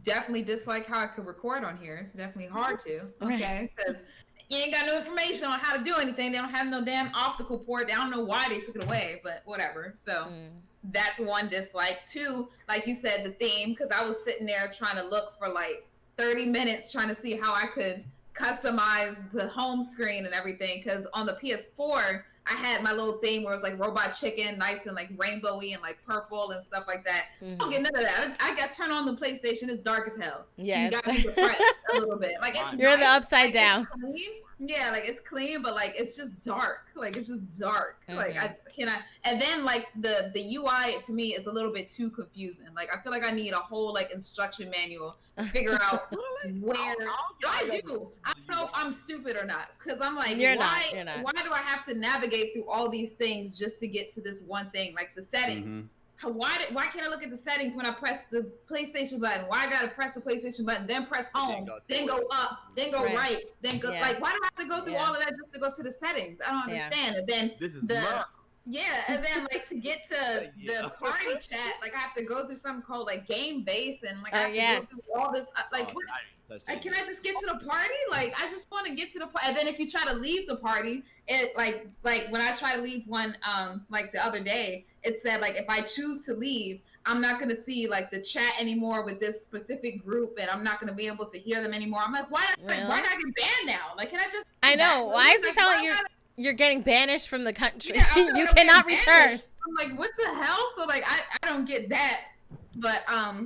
definitely dislike how I could record on here. It's definitely hard to. Okay, because you ain't got no information on how to do anything. They don't have no damn optical port. I don't know why they took it away, but whatever. So that's one dislike. 2, like you said, the theme, because I was sitting there trying to look for like 30 minutes trying to see how I could customize the home screen and everything. Because on the PS4, I had my little theme where it was like robot chicken, nice and like rainbowy and like purple and stuff like that. I don't get none of that. I got turned on the PlayStation. It's dark as hell. Yeah, you got to depressed a little bit. Like you're nice. The upside down. Yeah, like it's clean, but like it's just dark. Like it's just dark. Like and then like the UI to me is a little bit too confusing. Like I feel like I need a whole like instruction manual to figure out where I do. I don't know if I'm stupid or not, because I'm like, you're why not. Why do I have to navigate through all these things just to get to this one thing, like the setting? Why can't I look at the settings when I press the PlayStation button? Why I gotta press the PlayStation button, then press home, then go up, then go right, then go like? Why do I have to go through all of that just to go to the settings? I don't understand. And then this is and then like to get to the party chat, like I have to go through something called like game base, and like I have to go through all this. Can I just get to the party? Like I just want to get to the party. And then if you try to leave the party, it like when I try to leave one like the other day, it said like if I choose to leave, I'm not gonna see like the chat anymore with this specific group, and I'm not gonna be able to hear them anymore. I'm like, why did I get banned now? Like, can I just? I know. Why is it telling you're getting banished from the country? Yeah, you cannot return. I'm like, what the hell? So like, I don't get that. But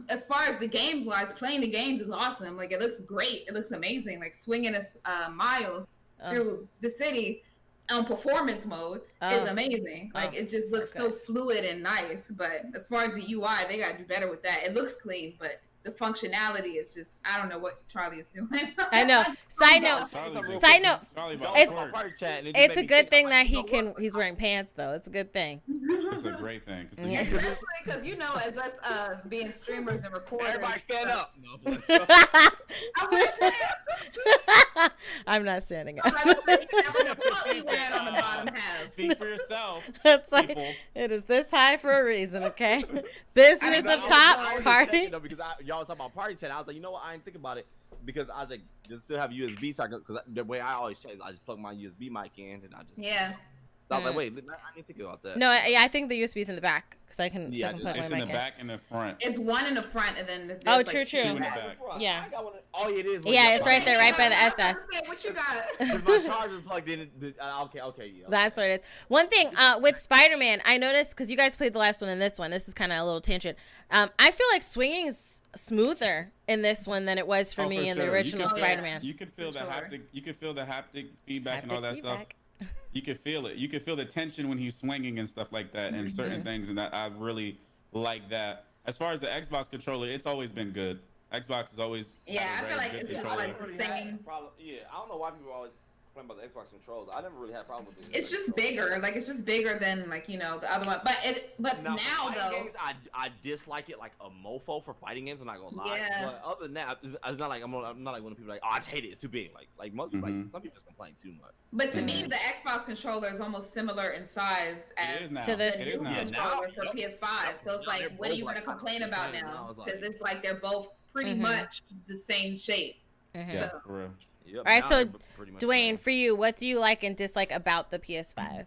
as far as the games wise, playing the games is awesome. Like it looks great. It looks amazing. Like swinging miles through the city on performance mode is amazing. Like it just looks so fluid and nice. But as far as the UI, they gotta do better with that. It looks clean, but the functionality is just, I don't know what Charlie is doing. I know. Side note, it's a good thing that he's wearing pants though. It's a good thing. It's a great thing. Especially because, you know, as us being streamers and recorders. Everybody stand up. I'm not standing up. Speak for yourself. It's like, it is this high for a reason, okay? Business up top, party. Because y'all was talking about party chat. I was like, you know what? I didn't think about it. Because I was like, just still have USB, so because the way I always change, I just plug my USB mic in and I just. Yeah. So I was like, wait, I didn't think about that. No, I think the USB is in the back because I can put my mic in. It's in the back and the front. It's one in the front and then true. Two in the back. Yeah. I got one. Oh, it is. Yeah, it's right there, right by the SS. What you got? My charger's plugged in. Okay. Yeah. That's what it is. One thing with Spider-Man, I noticed because you guys played the last one and this one. This is kind of a little tangent. I feel like swinging is smoother in this one than it was for me in the original Spider-Man. You could feel the haptic. You could feel the haptic feedback and all that stuff. You could feel it. You could feel the tension when he's swinging and stuff like that, and certain things, and I really like that. As far as the Xbox controller, it's always been good. Xbox is always Yeah, I feel like good it's just controller. like the same. Yeah, I don't know why people always complain about the Xbox controls. I never really had a problem with it. It's just bigger. Like it's just bigger than like the other one. But now though, games, I dislike it like a mofo for fighting games. I'm not gonna lie. Yeah. But other than that, it's not like I'm not like one of the people like, oh, I just hate it. It's too big. Like most people, like some people just complain too much. But to me, the Xbox controller is almost similar in size as to this the new controller for PS5. So it's like, what are you gonna complain about now? Because it's like they're both pretty much the same shape. Yeah, for real. All right, so Dwayne, for you, what do you like and dislike about the PS5?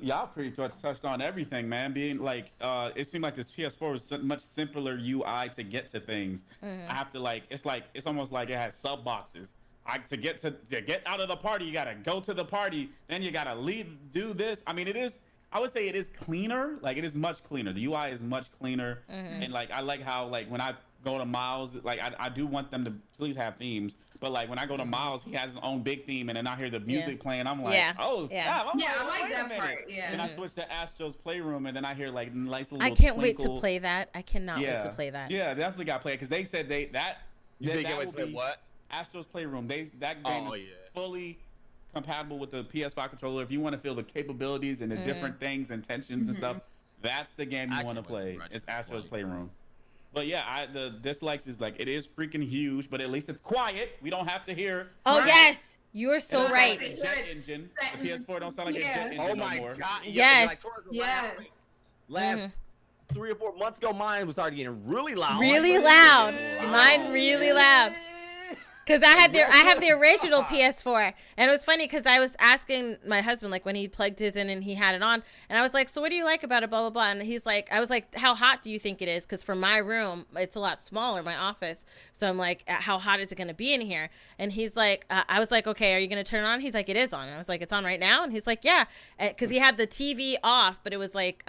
Y'all pretty much touched on everything, man. Being like, it seemed like this PS4 was much simpler UI to get to things. I have to it's almost like it has sub boxes. To get out of the party, you gotta go to the party, then you gotta leave, do this. I mean, I would say it is cleaner. Like, it is much cleaner. The UI is much cleaner, and like I like how like when I go to Miles, like I do want them to please have themes. But like when I go to Miles, he has his own big theme, and then I hear the music playing. I'm like, oh snap! I like that part. Yeah. And I switch to Astro's Playroom, and then I hear like nice little. I can't wait to play that. I cannot wait to play that. Yeah, definitely got to play it because they said that. You think it would play what? Astro's Playroom. That game is fully compatible with the PS5 controller. If you want to feel the capabilities and the different things and tensions and stuff, that's the game you want to play. It's Astro's Playroom. But yeah, the dislikes is like, it is freaking huge, but at least it's quiet. We don't have to hear. Oh yes, you are so right. Like a jet engine. The PS4 don't sound like a jet engine no more. God! Yes. Last 3 or 4 months ago, mine was started getting really loud. Really loud. Mine really loud. Because I have the original PS4, and it was funny because I was asking my husband, like, when he plugged his in and he had it on, and I was like, so what do you like about it, blah, blah, blah, and he's like, I was like, how hot do you think it is? Because for my room, it's a lot smaller, my office, so I'm like, how hot is it going to be in here? And he's like, I was like, okay, are you going to turn it on? He's like, it is on. And I was like, it's on right now? And he's like, yeah, because he had the TV off, but it was like,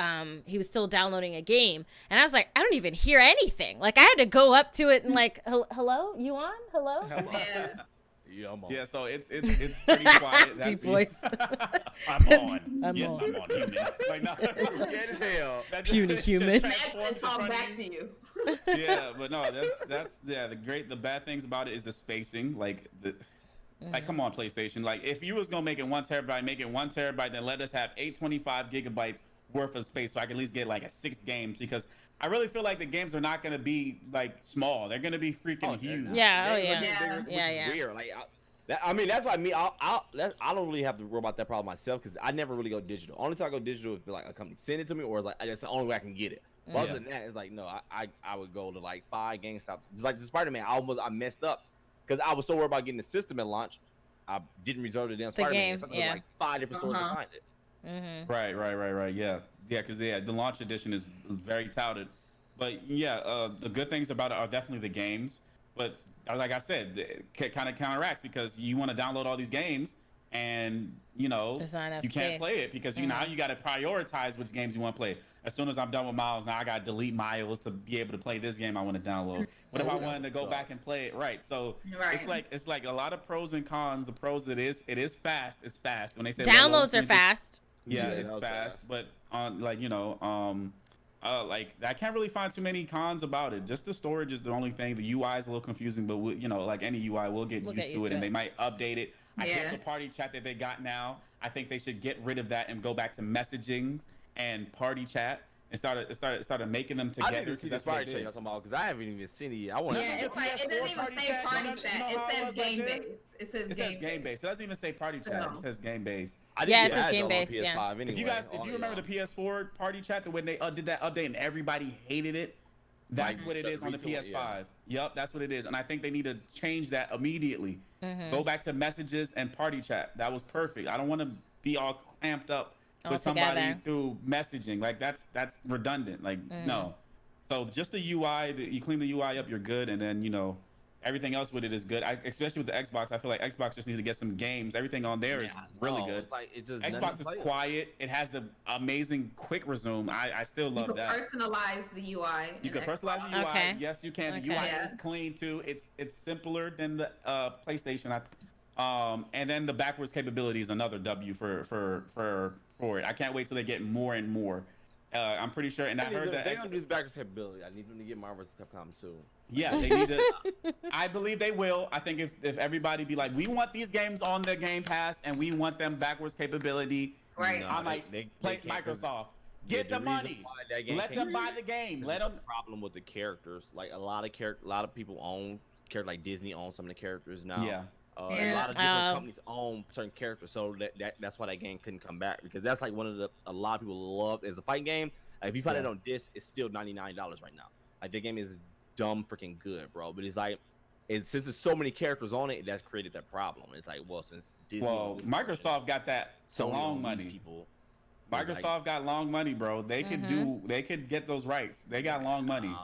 he was still downloading a game, and I was like, I don't even hear anything. Like, I had to go up to it and like, hello, you on? Hello? Yeah, I'm on. Yeah, so it's pretty quiet. Deep voice. I'm on. I'm yes, on. I'm on. Human. Like, no, puny human. Imagine talk back to you. Yeah, but no, that's the bad things about it is the spacing. Like like, come on, PlayStation. Like, if you was gonna make it 1 terabyte, make it 1 terabyte. Then let us have 825 gigabytes worth of space, so I can at least get like 6 games, because I really feel like the games are not gonna be like small. They're gonna be freaking huge. Yeah. Weird. Like, I mean, that's why I don't really have to worry about that problem myself, because I never really go digital. Only time I go digital is like a company send it to me, or it's like that's the only way I can get it. But other than that, it's like, no, I would go to like 5 GameStops. Just like the Spider-Man, I messed up because I was so worried about getting the system at launch. I didn't reserve the damn Spider-Man. So like 5 different stores to find it. Right. Yeah, because the launch edition is very touted. But yeah, the good things about it are definitely the games. But like I said, it kind of counteracts, because you want to download all these games, and you can't play it because now you got to prioritize which games you want to play. As soon as I'm done with Miles, now I got to delete Miles to be able to play this game I want to download. What if I wanted to go back and play it? Right. So it's like a lot of pros and cons. The pros, it is fast. It's fast. When they say downloads are fast. Yeah, it's fast. But on like I can't really find too many cons about it. Just the storage is the only thing. The UI is a little confusing, but like any UI, we'll get used to it, and they might update it. I hate the party chat that they got now. I think they should get rid of that and go back to messaging and party chat and started making them together. I didn't see this party chat you're talking about, because I haven't even seen it yet. It's like, it doesn't even say party chat. It says game base. It says game base. It doesn't even say party chat. It says game base. Yeah, it says game base. Yeah. Anyway. If you remember the PS4 party chat, when they did that update and everybody hated it, that's what it is on the PS5. Yep, that's what it is. And I think they need to change that immediately. Go back to messages and party chat. That was perfect. I don't want to be all clamped up with somebody through messaging. Like, that's redundant. Like, no. So just the UI, you clean the UI up, you're good, and then everything else with it is good. Especially with the Xbox, I feel like Xbox just needs to get some games. Everything on there is really good. It's like, Xbox is quiet. It has the amazing quick resume. I still love that. You can personalize the UI. You can personalize the UI. Okay. Yes, you can. The UI is clean too. It's simpler than the PlayStation. And then the backwards capability is another W for it. I can't wait till they get more and more. I'm pretty sure, and I heard that they're gonna do this backwards capability. I need them to get Marvel vs. Capcom 2. Yeah, they need to. I believe they will. I think if everybody be like, we want these games on the Game Pass and we want them backwards capability. Right. I might play Microsoft. Get the money. Let them buy the game. Let them. Problem with the characters, like a lot of people own characters, like Disney owns some of the characters now. Yeah. And a lot of different companies own certain characters, so that's why that game couldn't come back, because that's like one of a lot of people love as a fighting game. Like, if you find it on disc, it's still $99 right now. Like, the game is dumb freaking good, bro. But it's like, since there's so many characters on it, that's created that problem. It's like, well, since Disney, Microsoft got that long money. People, Microsoft got long money, bro. They could get those rights. They got long money.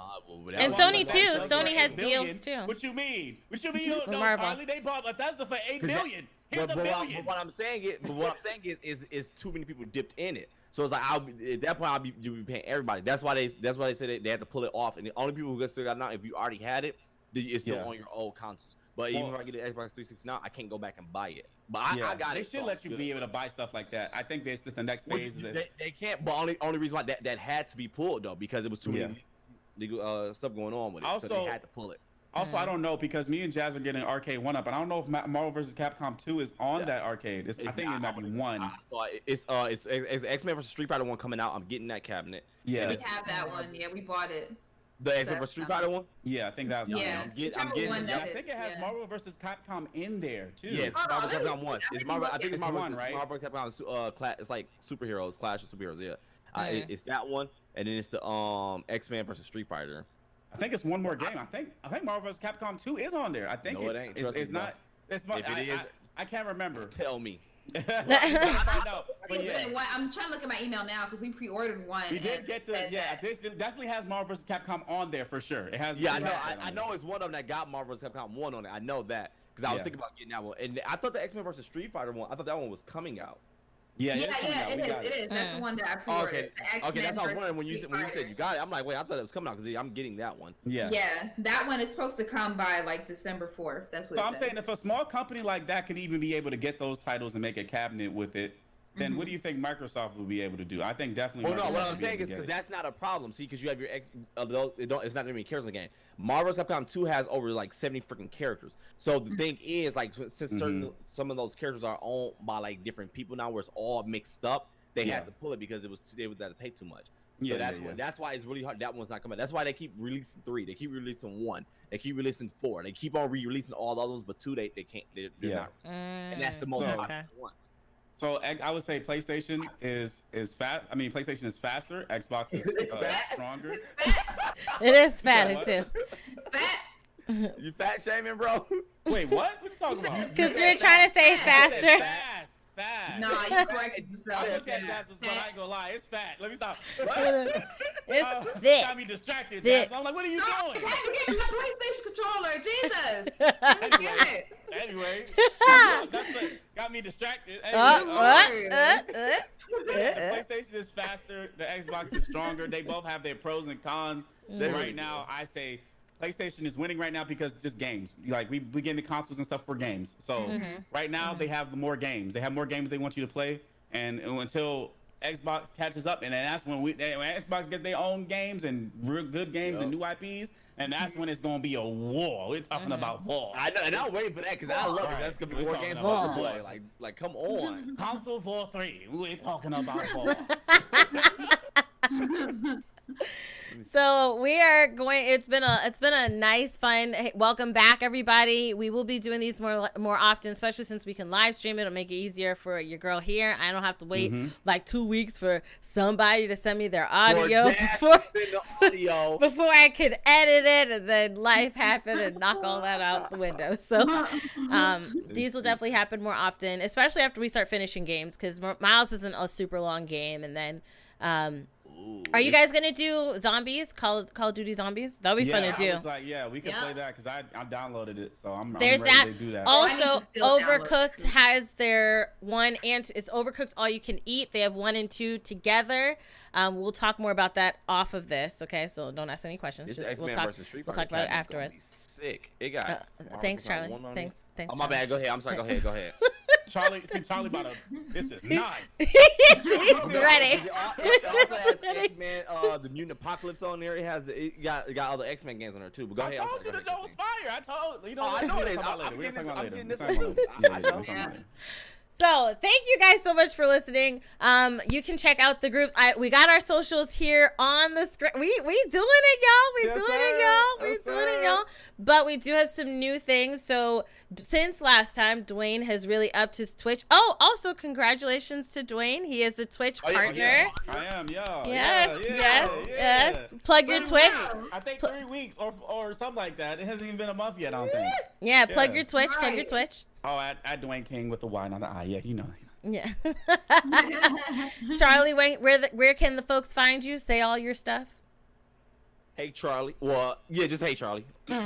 And Sony too. Sony has deals too. What you mean? You don't know, Charlie? They bought Bethesda for $8 billion. Here's $1 billion. What I'm saying is too many people dipped in it. So it's like, at that point you'll be paying everybody. That's why they said they had to pull it off. And the only people who still got it now, if you already had it, it's still on your old consoles. But even if I get the Xbox 360 now, I can't go back and buy it. But I got it. They should let you be able to buy stuff like that. I think that's just the next phase. They can't. But only reason why that had to be pulled, though, because it was too many legal stuff going on with it. So they had to pull it. Also, I don't know, because me and Jazz are getting Arcade 1 up, and I don't know if Marvel vs. Capcom 2 is on that arcade. I think it might be 1. It's X-Men vs. Street Fighter 1 coming out. I'm getting that cabinet. Yeah, we have that one. Yeah, we bought it. The X-Men vs. Street Fighter 1? Yeah, I think that's one. I'm getting I think it has Marvel vs. Capcom in there too. Yes, Marvel Capcom 1. It's Marvel. I think it's Marvel 1, right? Marvel Capcom. It's like superheroes, Clash of Superheroes. Yeah, it's that one, and then it's the X-Men vs. Street Fighter. I think it's one more game. I think Marvel vs. Capcom 2 is on there. I think it ain't. It's not. It's not. If it is, I can't remember. Tell me. I'm trying to look at my email now because we pre-ordered one. We did get it definitely has Marvel vs. Capcom on there for sure. It has. Yeah, I know it's one of them that got Marvel vs. Capcom 1 on it. I know that because I was thinking about getting that one, and I thought the X-Men vs. Street Fighter one. I thought that one was coming out. Yeah, it is. That's the one that I pre-ordered. Okay, that's what I was wondering when you said you got it. I'm like, wait, I thought it was coming out because I'm getting that one. Yeah, that one is supposed to come by like December 4th. That's what. So I'm saying, if a small company like that could even be able to get those titles and make a cabinet with it, then what do you think Microsoft will be able to do? I think definitely. Well, no, what I'm saying is because that's not a problem. See, because you have your it's not that many characters in the game. Marvel vs. Capcom 2 has over like 70 freaking characters. So the thing is, like, since some of those characters are owned by like different people now, where it's all mixed up, they had to pull it because they would have to pay too much. So that's why it's really hard. That one's not coming. That's why they keep releasing 3. They keep releasing 1. They keep releasing 4. They keep on re-releasing all the others, but 2 they can't. They're not. And that's the most popular one. So I would say PlayStation is fast. I mean, PlayStation is faster. Xbox is stronger. It's fat. It is fatter too. It's fat. You fat shaming, bro? Wait, what? What are you talking about? Because you're trying to say faster. Fast. Nah, you corrected yourself. I looked at Jazz, but I ain't gonna lie. It's fat. Let me stop. It's thick. Got me distracted, Jazz. I'm like, what are you doing? I had to get my PlayStation controller. Jesus. Anyway, that's what got me distracted. The PlayStation is faster. The Xbox is stronger. They both have their pros and cons. Right now, I say PlayStation is winning right now because just games. Like we get the consoles and stuff for games. So right now they have more games. They have more games they want you to play. And until Xbox catches up, and then that's when when Xbox gets their own games and real good games and new IPs. And that's when it's gonna be a war. We're talking about war. I know, and I'm waiting for that because I love it. That's gonna be more games to play. Like, come on. Console War 3. We're talking about war. So we are going. It's been a nice, fun. Hey, welcome back, everybody. We will be doing these more often, especially since we can live stream it. It'll make it easier for your girl here. I don't have to wait like 2 weeks for somebody to send me their audio before I could edit it, and then life happened and knock all that out the window. So these will definitely happen more often, especially after we start finishing games, because Miles isn't a super long game, and then. Are you guys gonna do zombies? Call of Duty Zombies? That'll be fun to do. I was like, we can play that because I downloaded it, so I'm ready to do that. Also, Overcooked has their 1 and it's Overcooked All You Can Eat. They have 1 and 2 together. We'll talk more about that off of this. Okay, so don't ask any questions. We'll talk about it afterwards. Sick. It got. Thanks, Charlie. Thanks. Oh, my bad. Go ahead. I'm sorry. Go ahead. Charlie about to. This is nice. He's ready. It also has X-Men, the Mutant Apocalypse on there. It got all the X-Men games on there too. But go ahead. I told you the joke was fire. I told you know. I know it is. I'm getting this one. I know. So thank you guys so much for listening. You can check out the groups. We got our socials here on the screen. We doing it, y'all. We doing it, y'all. But we do have some new things. So since last time, Dwayne has really upped his Twitch. Oh, also congratulations to Dwayne. He is a Twitch partner. Yeah. I am, yo. Yes. Plug your Twitch. I think 3 weeks or something like that. It hasn't even been a month yet, I don't think. Yeah, plug your Twitch. Plug your Twitch. Oh, at Dwayne King with the Y, not the I. Yeah, you know. Yeah. Charlie, where can the folks find you? Say all your stuff. Hey Charlie. Well, yeah, just hey Charlie. Because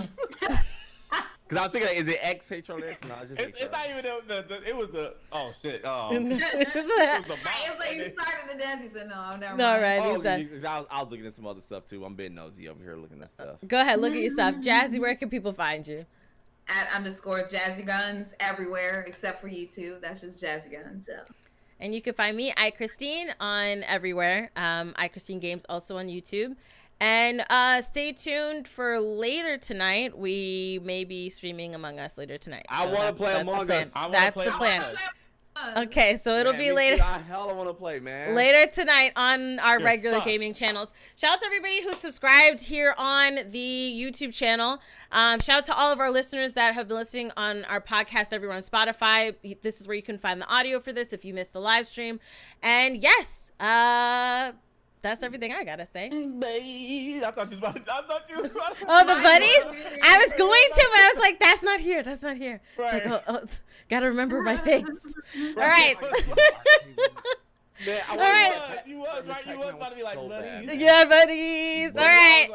I'm thinking, is it X? Hey Charlie X? No, it's not even it was the oh shit. Oh. It was like you started the dance. He said no, never mind. No, right. Oh, he's done. I was looking at some other stuff too. I'm being nosy over here looking at stuff. Go ahead, look at your stuff. Jazzy, where can people find you? At _Jazzy Guns everywhere except for YouTube. That's just Jazzy Guns. So. And you can find me, iChristine, on everywhere. iChristine Games also on YouTube. And stay tuned for later tonight. We may be streaming Among Us later tonight. I want to play Among Us. That's the plan. Okay, so it'll be later. I hella want to play, man. Later tonight on our regular gaming channels. Shout out to everybody who subscribed here on the YouTube channel. Shout out to all of our listeners that have been listening on our podcast everywhere on Spotify. This is where you can find the audio for this if you missed the live stream. And yes, that's everything I gotta say. I thought you was about to. Oh, the buddies? I was going to, but I was like, that's not here. That's not here. Right. It's like, oh, gotta remember my face. All right. Man, You was about to be like, buddies. Yeah, buddies. All right.